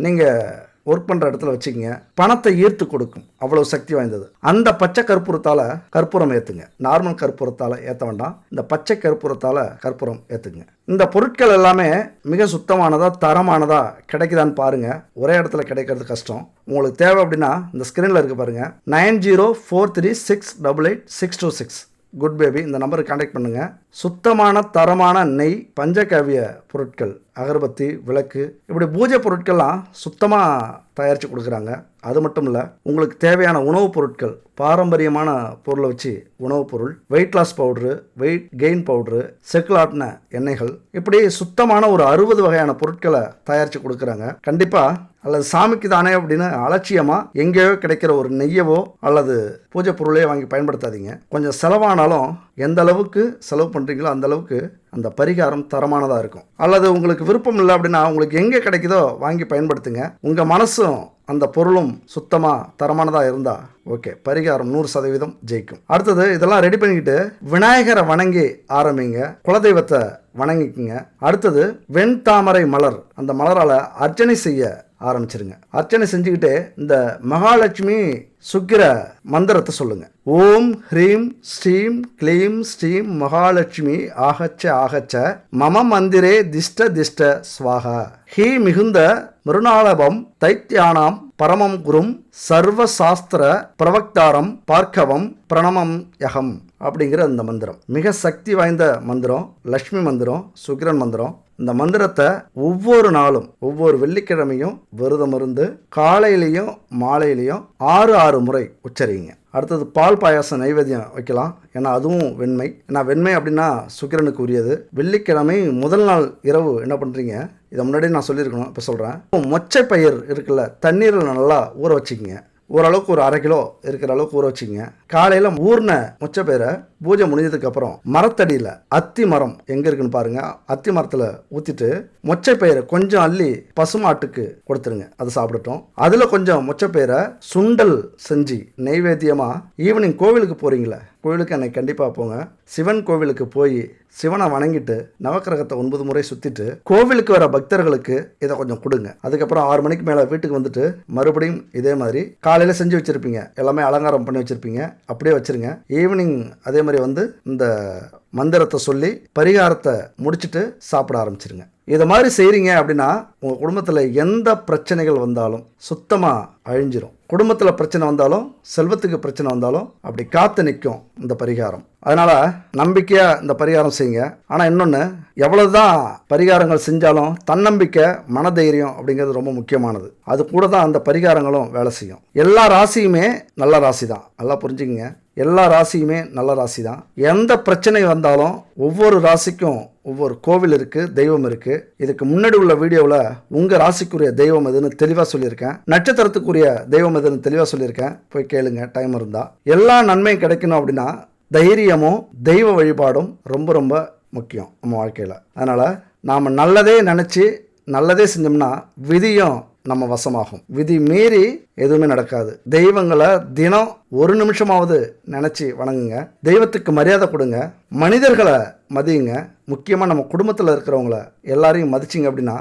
நீங்கள் ஒர்க் பண்ணுற இடத்துல வச்சுக்கிங்க, பணத்தை ஈர்த்து கொடுக்கும். அவ்வளோ சக்தி வாய்ந்தது. அந்த பச்சை கற்பூரத்தால் கற்பூரம் ஏற்றுங்க. நார்மல் கற்பூரத்தால் ஏற்ற வேண்டாம், இந்த பச்சை கற்பூரத்தால் கற்பூரம் ஏற்றுங்க. இந்த பொருட்கள் எல்லாமே மிக சுத்தமானதா தரமானதா கிடைக்குதான்னு பாருங்கள். ஒரே இடத்துல கிடைக்கிறது கஷ்டம். உங்களுக்கு தேவை அப்படின்னா இந்த ஸ்க்ரீனில் இருக்குது பாருங்கள், 904336888626 குட் பேபி, இந்த நம்பருக்கு கான்டாக்ட் பண்ணுங்கள். சுத்தமான தரமான நெய், பஞ்சகவிய பொருட்கள், அகர்பத்தி, விளக்கு, இப்படி பூஜை பொருட்கள்லாம் சுத்தமாக தயாரித்து கொடுக்குறாங்க. அது மட்டும் இல்லை, உங்களுக்கு தேவையான உணவுப் பொருட்கள், பாரம்பரியமான பொருளை வச்சு உணவுப் பொருள், weight loss powder, weight gain powder, செக்குலாட்டின எண்ணெய்கள், இப்படி சுத்தமான ஒரு 60 வகையான பொருட்களை தயாரித்து கொடுக்குறாங்க. கண்டிப்பாக அல்லது சாமிக்கு தானே அப்படின்னு அலட்சியமாக எங்கேயோ கிடைக்கிற ஒரு நெய்யவோ அல்லது பூஜை பொருளையோ வாங்கி பயன்படுத்தாதீங்க. கொஞ்சம் செலவானாலும் எந்த அளவுக்கு செலவு பண்ணுறீங்களோ அந்த அளவுக்கு அந்த பரிகாரம் தரமானதாக இருக்கும். அல்லது உங்களுக்கு விருப்பம் இல்லை அப்படின்னா உங்களுக்கு எங்கே கிடைக்குதோ வாங்கி பயன்படுத்துங்க. உங்கள் மனசும் அந்த பொருளும் சுத்தமாக தரமானதாக இருந்தால் ஓகே, பரிகாரம் 100% ஜெயிக்கும். அடுத்தது இதெல்லாம் ரெடி பண்ணிக்கிட்டு விநாயகரை வணங்கி ஆரம்பிங்க. குலதெய்வத்தை வணங்கிக்குங்க. அடுத்தது வெண்தாமரை மலர், அந்த மலரால் அர்ச்சனை செய்ய ஆரம்பிச்சிருங்க. அர்ச்சனை செஞ்சுக்கிட்டே இந்த மகாலட்சுமி சுக்கிர மந்திரத்தை சொல்லுங்க. ஓம் ஹ்ரீம் ஸ்ரீம் க்ளீம் ஸ்ரீம் மகாலட்சுமி ஆகச்ச ஆகச்ச மம மந்திரே திஷ்ட திஷ்ட ஸ்வாகா ஹீ மிகுந்த மிருணாளபம் தைத்தியானாம் பரமம் குரும் சர்வ சாஸ்திர பிரவக்தாரம் பார்க்கவம் பிரணமம் யகம் அப்படிங்கிற இந்த மந்திரம் மிக சக்தி வாய்ந்த மந்திரம். லக்ஷ்மி மந்திரம், சுக்கிரன் மந்திரம். இந்த மந்திரத்தை ஒவ்வொரு நாளும் ஒவ்வொரு வெள்ளிக்கிழமையும் விரதம் இருந்து காலையிலையும் மாலையிலையும் 6 முறை உச்சரிங்க. அடுத்தது பால் பாயாசம் நைவேத்தியம் வைக்கலாம். ஏன்னா அதுவும் வெண்மை. ஏன்னா வெண்மை அப்படின்னா சுக்கிரனுக்கு உரியது. வெள்ளிக்கிழமை முதல் நாள் இரவு என்ன பண்ணுறீங்க, இதை முன்னாடியே நான் சொல்லியிருக்கணும், இப்போ சொல்கிறேன். மொச்சை பயிர் இருக்குல்ல, தண்ணீரில் நல்லா ஊற வச்சுக்கிங்க. ஓரளவுக்கு ஒரு 1/2 கிலோ இருக்கிற அளவுக்கு ஊற வச்சுங்க. காலையில் ஊர்ன மொச்சை பயிரை பூஜை முடிஞ்சதுக்கப்புறம் மரத்தடியில் அத்தி மரம் எங்கே இருக்குன்னு பாருங்கள், அத்தி மரத்தில் ஊற்றிட்டு மொச்சை பயிரை கொஞ்சம் அள்ளி பசுமாட்டுக்கு கொடுத்துருங்க, அதை சாப்பிடட்டும். அதில் கொஞ்சம் மொச்சை பயிரை சுண்டல் செஞ்சு நெய்வேத்தியமாக ஈவினிங் கோவிலுக்கு போகிறீங்களே, கோவிலுக்கு அன்னைக்கு கண்டிப்பாக போங்க. சிவன் கோவிலுக்கு போய் சிவனை வணங்கிட்டு நவக்கிரகத்தை 9 முறை சுற்றிட்டு கோவிலுக்கு வர பக்தர்களுக்கு இதை கொஞ்சம் கொடுங்க. அதுக்கப்புறம் 6 மணிக்கு மேலே வீட்டுக்கு வந்துட்டு மறுபடியும் இதே மாதிரி காலையில் செஞ்சு வச்சுருப்பீங்க, எல்லாமே அலங்காரம் பண்ணி வச்சுருப்பீங்க, அப்படியே வச்சுருங்க. ஈவினிங் அதே மாதிரி வந்து இந்த மந்திரத்தை சொல்லி பரிகாரத்தை முடிச்சுட்டு சாப்பிட ஆரம்பிச்சிருங்க. இதை மாதிரி செய்கிறீங்க அப்படின்னா உங்கள் குடும்பத்தில் எந்த பிரச்சனைகள் வந்தாலும் சுத்தமாக அழிஞ்சிரும். குடும்பத்தில் பிரச்சனை வந்தாலும் செல்வத்துக்கு பிரச்சனை வந்தாலும் அப்படி காத்து நிற்கும் இந்த பரிகாரம். அதனால் நம்பிக்கையாக இந்த பரிகாரம் செய்யுங்க. ஆனால் இன்னொன்று, எவ்வளவுதான் பரிகாரங்கள் செஞ்சாலும் தன்னம்பிக்கை, மனதைரியம் அப்படிங்கிறது ரொம்ப முக்கியமானது. அது கூட தான் அந்த பரிகாரங்களும் வேலை செய்யும். எல்லா ராசியுமே நல்ல ராசி தான், நல்லா புரிஞ்சுக்கங்க. எல்லா ராசியுமே நல்ல ராசி தான். எந்த பிரச்சனை வந்தாலும் ஒவ்வொரு ராசிக்கும் ஒவ்வொரு கோவில் இருக்குது, தெய்வம் இருக்குது. இதுக்கு முன்னாடி உள்ள வீடியோவில் உங்கள் ராசிக்குரிய தெய்வம் எதுன்னு தெளிவாக சொல்லியிருக்கேன். நட்சத்திரத்துக்குரிய தெய்வம் எதுன்னு தெளிவாக சொல்லியிருக்கேன், போய் கேளுங்க டைம் இருந்தால். எல்லா நன்மையும் கிடைக்கணும் அப்படின்னா தைரியமும் தெய்வ வழிபாடும் ரொம்ப ரொம்ப முக்கியம் நம்ம வாழ்க்கையில். அதனால் நாம் நல்லதே நினச்சி நல்லதே செஞ்சோம்னா விதியும் நம்ம வசமாகும். விதி மீறி எதுவுமே நடக்காது. தெய்வங்களை தினம் 1 நிமிஷமாவது நினச்சி வணங்குங்க. தெய்வத்துக்கு மரியாதை கொடுங்க. மனிதர்களை மதியுங்க. முக்கியமாக நம்ம குடும்பத்தில் இருக்கிறவங்கள எல்லாரையும் மதிச்சிங்க அப்படின்னா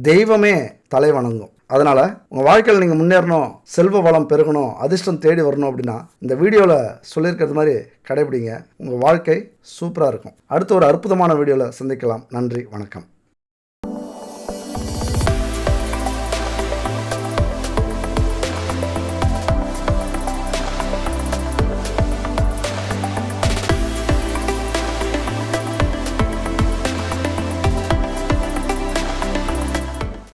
தெய்வமே தலை வணங்கும். அதனால் உங்கள் வாழ்க்கையில் நீங்கள் முன்னேறணும், செல்வ வளம் பெருகணும், அதிர்ஷ்டம் தேடி வரணும் அப்படின்னா இந்த வீடியோவில் சொல்லியிருக்கிறது மாதிரி கடைபிடிங்க. உங்கள் வாழ்க்கை சூப்பராக இருக்கும். அடுத்த ஒரு அற்புதமான வீடியோவில் சந்திக்கலாம். நன்றி, வணக்கம்.